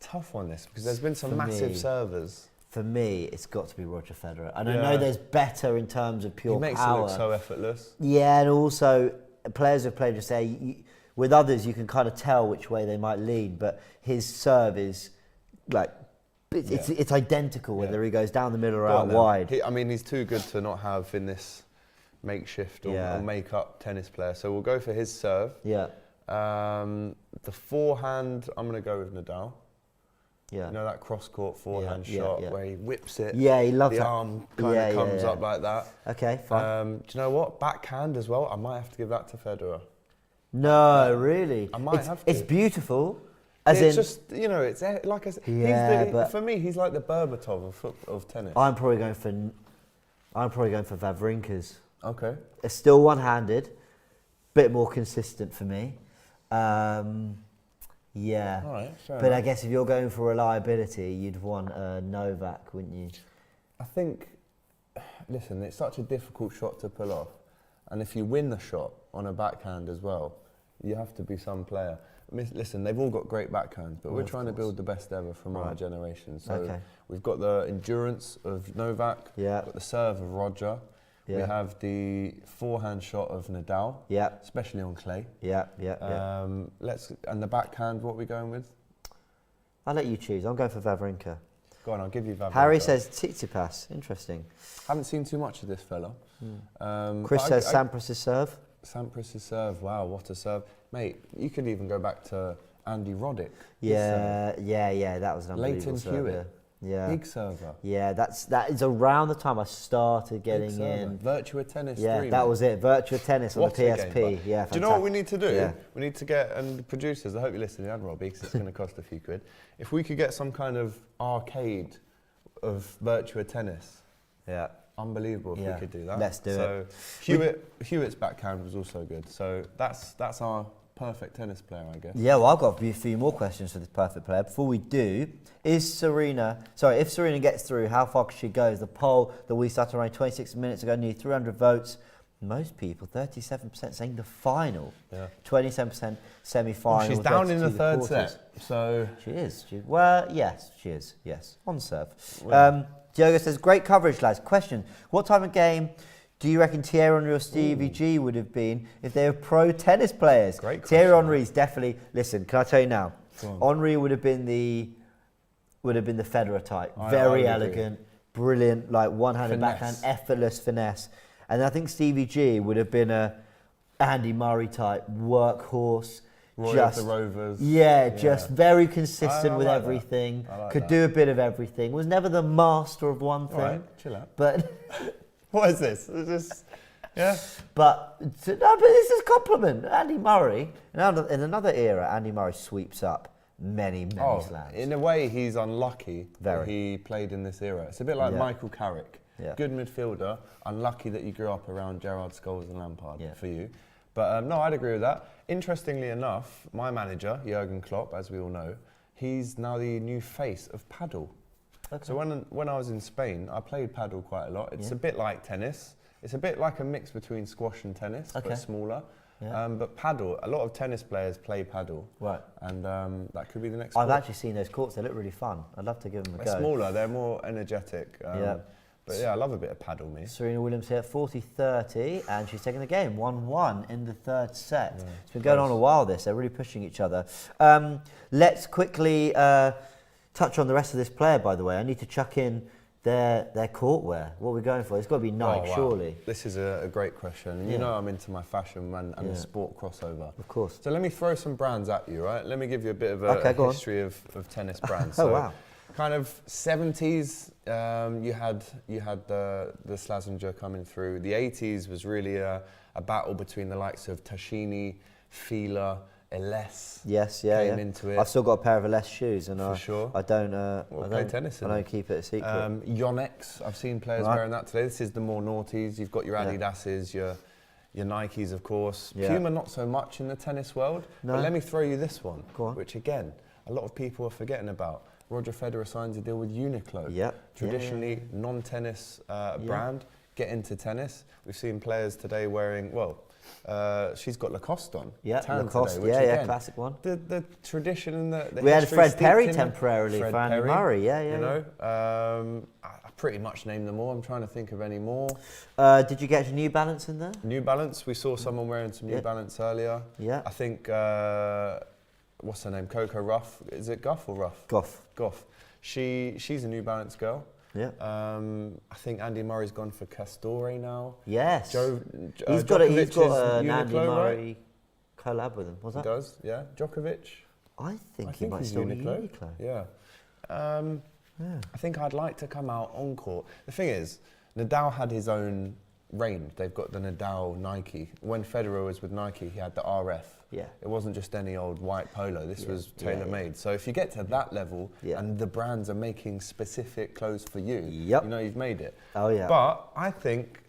Tough one this because there's been some massive servers. For me, it's got to be Roger Federer, and I know there's better in terms of pure power. He makes it look so effortless. Yeah, and also players have played just say with others you can kind of tell which way they might lean, but his serve is like it's identical whether he goes down the middle or out wide. He's too good to not have in this makeshift or make-up tennis player. So we'll go for his serve. Yeah. The forehand, I'm going to go with Nadal. Yeah. You know that cross-court forehand shot where he whips it. Yeah, he loves the that. arm kind of comes up like that. Okay, fine. Do you know what? Backhand as well. I might have to give that to Federer. No, really. I might have to. It's beautiful. It's just, it's like I said. For me, he's like the Berbatov of tennis. I'm probably going for Wawrinka's. Okay. It's still one-handed, bit more consistent for me. Yeah. All right, fair but enough. I guess if you're going for reliability, you'd want Novak, wouldn't you? I think, listen, it's such a difficult shot to pull off. And if you win the shot on a backhand as well, you have to be some player. Listen, they've all got great backhands, but we're trying to build the best ever from our generation. So we've got the endurance of Novak, we've got the serve of Roger. Yeah. We have the forehand shot of Nadal, especially on clay. And the backhand, what are we going with? I'll let you choose. I'm going for Wawrinka. Go on, I'll give you Wawrinka. Harry says Tsitsipas. Interesting. Haven't seen too much of this fella. Chris says Sampras' serve. Sampras' serve. Wow, what a serve. Mate, you could even go back to Andy Roddick. Yeah, that was an unbelievable serve. Leighton Hewitt. Yeah. Big server. Yeah, that is around the time I started getting in. Virtua Tennis 3. Yeah, that was it. Virtua Tennis on the PSP. Game, yeah, do you know what we need to do? Yeah. We need to get, and the producers, I hope you're listening, and Robbie, because it's going to cost a few quid. If we could get some kind of arcade of Virtua Tennis. Yeah. Unbelievable if we could do that. Let's do it. So Hewitt's backhand was also good. So that's our perfect tennis player, I guess. Yeah, well, I've got a few more questions for this perfect player. Before we do, if Serena gets through, how far could she go? The poll that we started around 26 minutes ago, nearly 300 votes. Most people, 37% saying the final, 27% semi-final. She's down in the third set, so... She is. Yes, she is, yes, on serve. Diogo says, great coverage, lads. Question, what type of game do you reckon Thierry Henry or Stevie G would have been if they were pro tennis players? Great question. Thierry Henry's definitely. Listen, can I tell you now? Henry would have been the Federer type. Very elegant, brilliant, like one-handed backhand, effortless finesse. And I think Stevie G would have been a Andy Murray type, workhorse. Roy of the Rovers. Just very consistent with everything. Could do a bit of everything. Was never the master of one thing. All right, chill out. But. What is this? Is this Yeah. But this is a compliment. Andy Murray, in another era, Andy Murray sweeps up many slams. In a way, he's unlucky that Very. he played in this era. It's a bit like Michael Carrick. Yeah. Good midfielder, unlucky that you grew up around Gerrard, Scholes and Lampard for you. But no, I'd agree with that. Interestingly enough, my manager, Jurgen Klopp, as we all know, he's now the new face of paddle. Okay. So when I was in Spain, I played paddle quite a lot. It's a bit like tennis. It's a bit like a mix between squash and tennis, but smaller. Yeah. But paddle, a lot of tennis players play paddle. Right. And that could be the next sport. I've actually seen those courts. They look really fun. I'd love to give them a go. They're smaller. They're more energetic. But yeah, I love a bit of paddle, me. Serena Williams here, 40-30, and she's taking the game, 1-1 in the third set. Yeah, it's been going on a while, this. They're really pushing each other. Let's quickly touch on the rest of this player, by the way. I need to chuck in their courtwear. What are we going for? It's got to be Nike, surely. This is a great question. And you know I'm into my fashion and the sport crossover. Of course. So let me throw some brands at you, right? Let me give you a bit of a history of tennis brands. Wow. Kind of 70s, you had the Slazenger coming through. The 80s was really a battle between the likes of Tashini, Fila, Eles. Came into it. I've still got a pair of Eles shoes, and I don't. Play tennis. I don't keep it a secret. Yonex, I've seen players wearing that today. This is the more naughties. You've got your Adidases, your Nikes, of course. Puma, not so much in the tennis world. No. But let me throw you this one, which again, a lot of people are forgetting about. Roger Federer signs a deal with Uniqlo. Traditionally non-tennis brand. Get into tennis. We've seen players today wearing, she's got Lacoste on. Lacoste, today, which again, classic one. The tradition and the we had Fred Perry temporarily for Andy Murray, You know, I pretty much named them all. I'm trying to think of any more. Did you get your New Balance in there? New Balance, we saw someone wearing some New Balance earlier. I think, what's her name? Coco Ruff. Is it Guff or Ruff? Goff. She's a New Balance girl. I think Andy Murray's gone for Castore now. Yes. He's got an Andy Murray collab with him. Was that? He does, yeah. Djokovic. I think he might still be Uniqlo. Yeah. I think I'd like to come out on court. The thing is, Nadal had his own range. They've got the Nadal Nike. When Federer was with Nike, he had the RF. It wasn't just any old white polo. This was tailor-made. So if you get to that level and the brands are making specific clothes for you, you know you've made it. Oh, yeah. But I think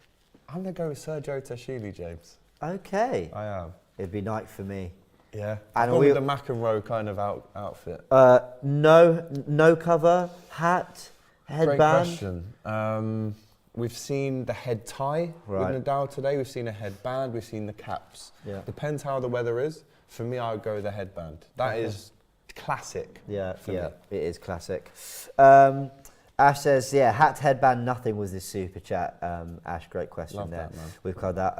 I'm going to go with Sergio Tashili, James. Okay. I am. It'd be Nike for me. Yeah. And with the McEnroe kind of outfit. No cover, hat, headband. Great question. We've seen the head tie with Nadal today. We've seen a headband. We've seen the caps. Depends how the weather is. For me, I would go with the headband. That is classic. For me. It is classic. Ash says, hat, headband, nothing was this super chat. Ash, great question. Love there. That, man. We've covered that.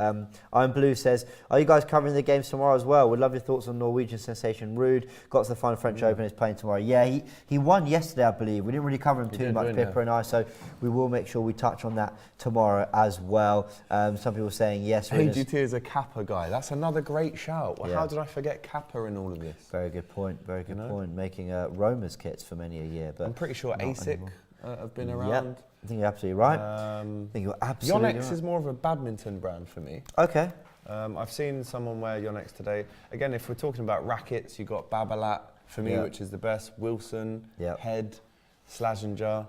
I'm Blue says, are you guys covering the games tomorrow as well? We'd love your thoughts on Norwegian sensation Ruud. Got to the final French Open, is playing tomorrow. Yeah, he won yesterday, I believe. We didn't really cover him too much, Pippa and I, so we will make sure we touch on that tomorrow as well. Some people saying yes. AGT is a Kappa guy. That's another great shout. Well, how did I forget Kappa in all of this? Very good point. Very good point. Making Roma's kits for many a year, but I'm pretty sure ASIC have been around. I think you're absolutely right. Yonex is more of a badminton brand for me. Okay. I've seen someone wear Yonex today. Again, if we're talking about rackets, you've got Babolat for me, which is the best. Wilson, Head, Slazenger.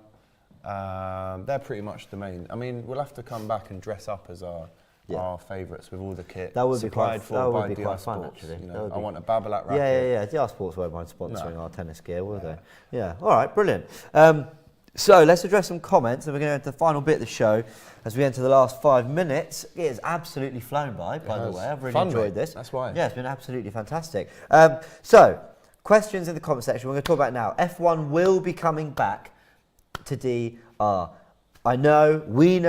They're pretty much the main. I mean, we'll have to come back and dress up as our favourites with all the kit. That would be quite fun, actually. You know, I want a Babolat racket. DR Sports won't mind sponsoring our tennis gear, will they? Yeah. All right, brilliant. So let's address some comments, and we're going to enter the final bit of the show as we enter the last 5 minutes. It has absolutely flown by the way. I've really enjoyed this. That's why. Yeah, it's been absolutely fantastic. So, questions in the comment section. We're going to talk about now. F1 will be coming back to DR. I know, we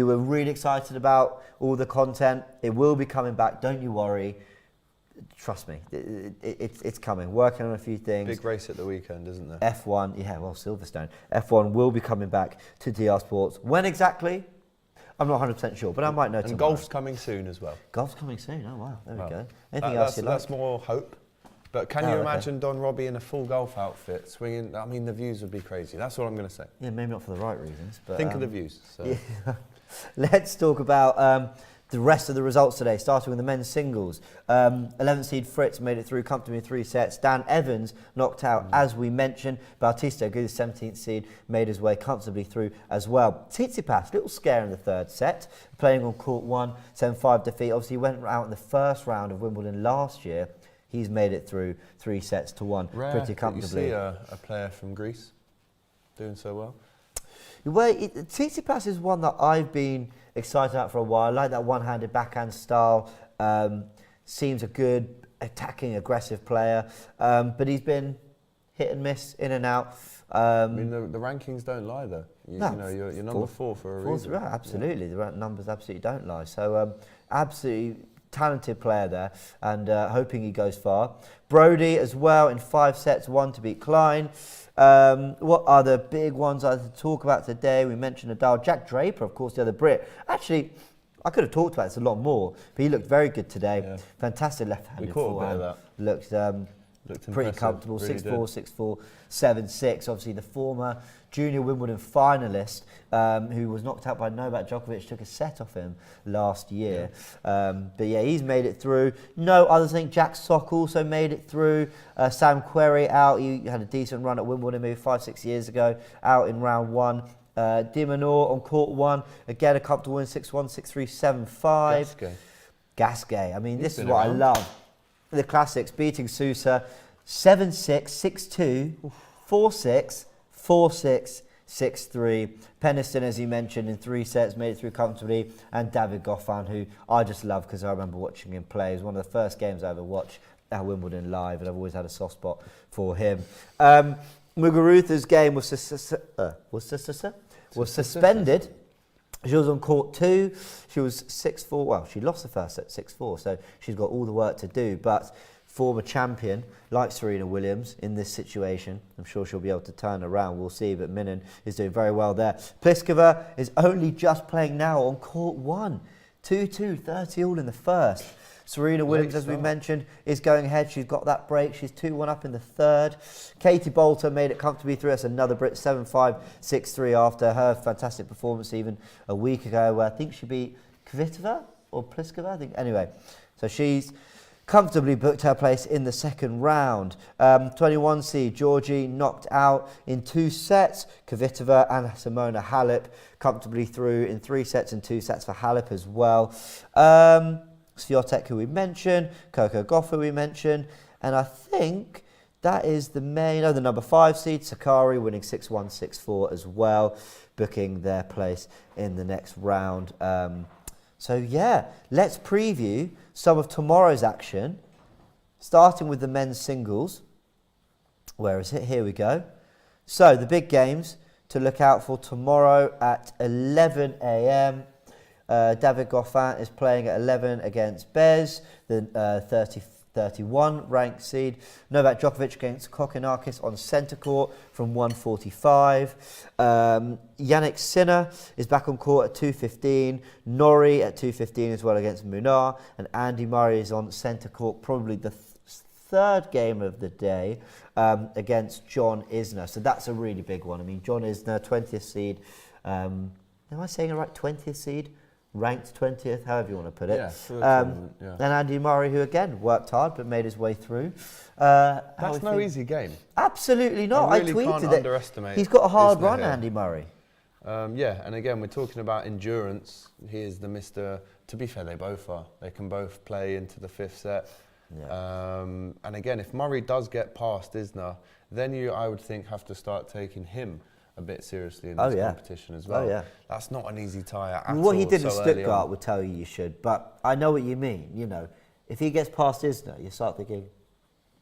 were really excited about all the content. It will be coming back, don't you worry. Trust me, it's coming. Working on a few things. Big race at the weekend, isn't there? F1, Silverstone. F1 will be coming back to DR Sports. When exactly? I'm not 100% sure, but I might know tomorrow. And golf's coming soon as well. Golf's coming soon, oh wow, there we go. Anything else you like? That's more hope. But can you imagine Don Robbie in a full golf outfit swinging? I mean, the views would be crazy. That's all I'm going to say. Yeah, maybe not for the right reasons. But think of the views. So. Let's talk about the rest of the results today, starting with the men's singles. 11th seed Fritz made it through comfortably in 3 sets. Dan Evans knocked out, as we mentioned. Bautista, good 17th seed, made his way comfortably through as well. Tsitsipas, little scare in the 3rd set, playing on court 1, 7-5 defeat. Obviously, he went out in the first round of Wimbledon last year. He's made it through 3 sets to 1 pretty comfortably. You see a player from Greece doing so well? Well, Tsitsipas is one that I've been excited about for a while. I like that one-handed backhand style. Seems a good attacking, aggressive player. But he's been hit and miss, in and out. I mean, the rankings don't lie, though. You know, you're number 4 for a reason. Right, absolutely. The numbers absolutely don't lie. So, absolutely talented player there, and hoping he goes far. Brody as well in 5 sets, 1 to beat Klein. What are the big ones I have to talk about today? We mentioned Nadal. Jack Draper, of course, the other Brit. Actually, I could have talked about this a lot more, but he looked very good today. Yeah. Fantastic left-handed forehand. Looked pretty comfortable. Really 6-4, 6-4, 7-6. Obviously, the former junior Wimbledon finalist who was knocked out by Novak Djokovic, took a set off him last year. Yeah. But yeah, he's made it through. No others. I think Jack Sock also made it through. Sam Querrey out. He had a decent run at Wimbledon maybe 5-6 years ago, out in round 1. Dimonor on court 1. Again, a comfortable win, 6-1, 6-3, 7-5. Gasquet. I mean, this is what I love. The classics, beating Sousa 7-6, 6-2, 4-6, 4-6, 6-3. Peniston, as you mentioned, in 3 sets, made it through comfortably. And David Goffin, who I just love because I remember watching him play. It was one of the first games I ever watched at Wimbledon live, and I've always had a soft spot for him. Muguruza's game was suspended. She was on court 2. She was 6-4. Well, she lost the first set 6-4, so she's got all the work to do. But former champion, like Serena Williams, in this situation, I'm sure she'll be able to turn around. We'll see, but Minin is doing very well there. Pliskova is only just playing now on court 1. 2-2, 30 all in the first. Serena Williams, as we mentioned, is going ahead. She's got that break. She's 2-1 up in the 3rd. Katie Bolter made it comfortably through. That's another Brit, 7-5, 6-3 after her fantastic performance even a week ago, where I think she beat Kvitova or Pliskova, I think. Anyway, so she's comfortably booked her place in the 2nd round. 21 seed Georgie knocked out in 2 sets. Kvitova and Simona Halep comfortably through in 3 sets and 2 sets for Halep as well. Swiatek, who we mentioned, Coco Gauff, who we mentioned, and I think that is the number 5 seed, Sakari, winning 6-1, 6-4 as well, booking their place in the next round. So yeah, let's preview some of tomorrow's action, starting with the men's singles. Where is it? Here we go. So the big games to look out for tomorrow at 11 a.m. David Goffin is playing at 11 against Bez, the 31 ranked seed. Novak Djokovic against Kokkinakis on centre court from 1:45. Yannick Sinner is back on court at 2:15. Norrie at 2:15 as well against Munar. And Andy Murray is on centre court, probably the 3rd game of the day, against John Isner. So that's a really big one. I mean, John Isner, 20th seed. Am I saying it right? 20th seed? Ranked 20th, however you want to put it. Yeah, And Andy Murray, who again worked hard but made his way through. That's no easy game. Absolutely not. I really tweeted can't it. Underestimate. He's got a hard run, here. Andy Murray. Yeah, and again, we're talking about endurance. He is the Mr. To be fair, they both are. They can both play into the 5th set. Yeah. And again, if Murray does get past Isner, then you, I would think, have to start taking him a bit seriously in this competition as well. That's not an easy tie at all. What he did in Stuttgart would tell you should, but I know what you mean. You know, if he gets past Isner, you start thinking,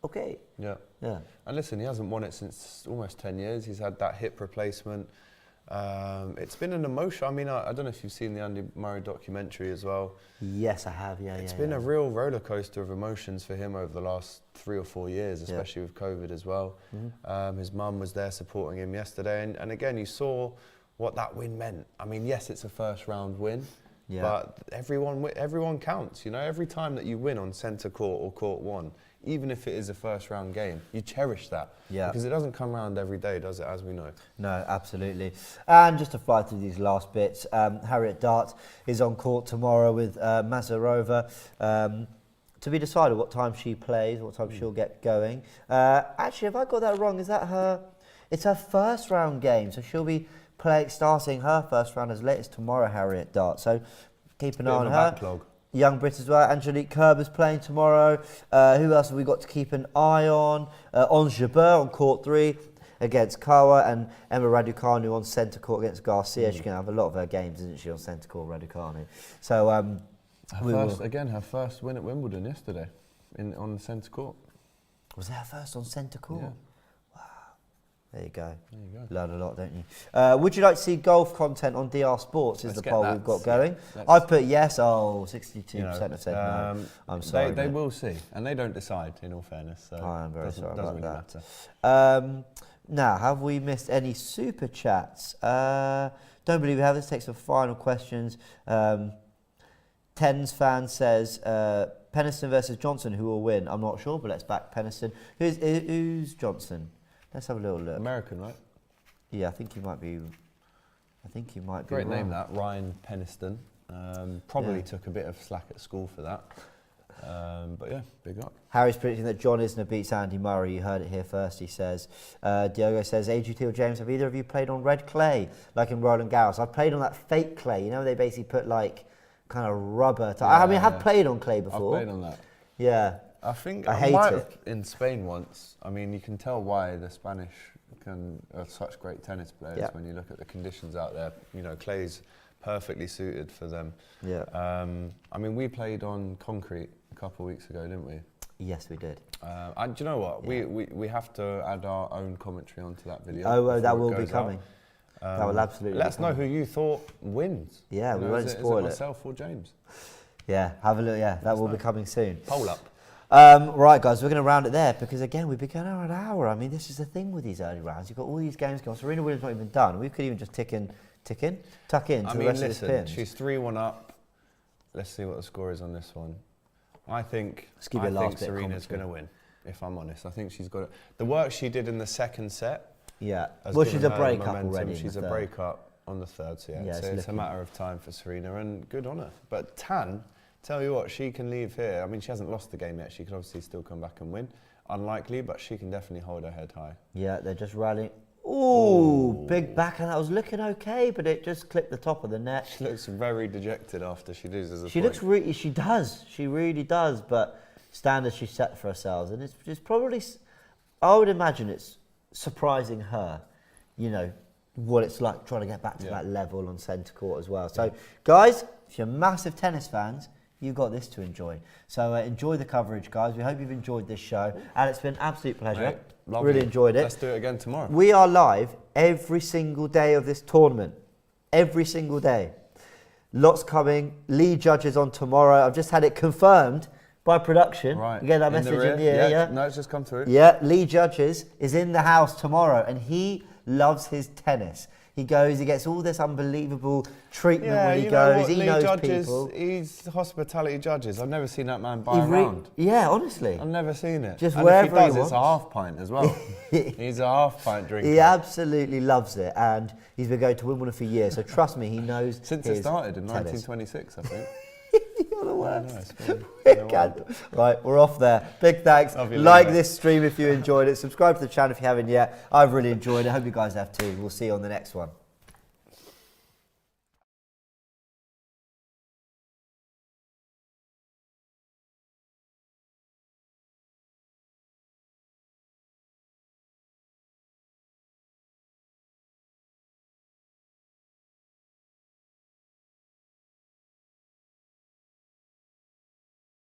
okay. Yeah. And listen, he hasn't won it since almost 10 years. He's had that hip replacement. It's been an emotion. I mean, I don't know if you've seen the Andy Murray documentary as well. Yes, I have. It's been a real roller coaster of emotions for him over the last 3 or 4 years, especially with COVID as well. Mm-hmm. His mum was there supporting him yesterday, and again, you saw what that win meant. I mean, yes, it's a 1st round win, Yeah. But everyone counts. You know, every time that you win on centre court or court one, even if it is a first round game, you cherish that. Yeah. Because it doesn't come around every day, does it? As we know. No, absolutely. And just to fly through these last bits, Harriet Dart is on court tomorrow with Mazarova. To be decided what time she plays, what time she'll get going. Actually, have I got that wrong? Is that her? It's her first round game, so she'll be starting her first round as late as tomorrow, Harriet Dart. So keep an eye on her. Backlog. Young Brit as well. Angelique Kerber's playing tomorrow. Who else have we got to keep an eye on? Ons Jabeur on court 3 against Kawa, and Emma Raducanu on centre court against Garcia. She's going to have a lot of her games, isn't she, on centre court, Raducanu? So her first win at Wimbledon yesterday on the centre court. Was that her first on centre court? Yeah. There you go. There you go. Learn a lot, don't you? Would you like to see golf content on DR Sports? Let's the poll we've got going. I've put yes. 62% have said no. I'm sorry. They will see, and they don't decide, in all fairness. So I'm very sorry about that. Matter. Now, have we missed any super chats? Don't believe we have. Let's take some final questions. Tens fan says, Peniston versus Johnson, who will win? I'm not sure, but let's back Peniston. Who's Johnson? Let's have a little look. American, right? Yeah, I think he might be. Great name, that Ryan Peniston. Probably took a bit of slack at school for that. But yeah, big up. Harry's predicting that John Isner beats Andy Murray. You heard it here first. He says. Diogo says, AGT or James, have either of you played on red clay like in Roland Garros? I've played on that fake clay. You know, they basically put like kind of rubber. I mean, I have played on clay before. I've played on that. Yeah. I think I hate it. In Spain once. I mean, you can tell why the Spanish are such great tennis players when you look at the conditions out there. You know, clay's perfectly suited for them. Yeah. I mean, we played on concrete a couple of weeks ago, didn't we? Yes, we did. And do you know what? Yeah. We have to add our own commentary onto that video. Oh, that will be coming. That will absolutely. Let us know who you thought wins. Yeah, we won't spoil it. Myself or James? Yeah, have a look. Yeah, that will be coming soon. Poll up. Right, guys, we're going to round it there because, again, we've been going on an hour. I mean, this is the thing with these early rounds. You've got all these games going on. Serena Williams not even done. We could even just tuck in to the rest of this Pimms. She's 3-1 up. Let's see what the score is on this one. I think Serena's going to win, if I'm honest. I think she's got it. The work she did in the second set. Yeah. Well, she's a break-up already. She's a break-up on the third, so it's a matter of time for Serena, and good on her. But Tan, tell you what, she can leave here. I mean, she hasn't lost the game yet. She could obviously still come back and win. Unlikely, but she can definitely hold her head high. Yeah, they're just rallying. Ooh, big backhand. That was looking okay, but it just clipped the top of the net. She looks very dejected after she loses a point. She does. She really does. But standards she set for herself, and it's probably, I would imagine it's surprising her, you know, what it's like trying to get back to that level on centre court as well. So, guys, if you're massive tennis fans, you've got this to enjoy. So enjoy the coverage, guys. We hope you've enjoyed this show. And it's been an absolute pleasure. Mate, really enjoyed it. Let's do it again tomorrow. We are live every single day of this tournament. Every single day. Lots coming. Lead judges on tomorrow. I've just had it confirmed by production. Right. You get that message in the ear? Yeah. No, it's just come through. Yeah. Lead judges is in the house tomorrow, and he loves his tennis. He goes, he gets all this unbelievable treatment when he goes. He knows judges, people. He's hospitality judges. I've never seen that man buy a round. Yeah, honestly. I've never seen it. Just and wherever if he does, it's a half pint as well. He's a half pint drinker. He absolutely loves it, and he's been going to Wimbledon for years. So trust me, he knows. Since it started in 1926, I think. You're the worst. Right, we're off there. Big thanks. Like this stream if you enjoyed it. Subscribe to the channel if you haven't yet. I've really enjoyed it. I hope you guys have too. We'll see you on the next one.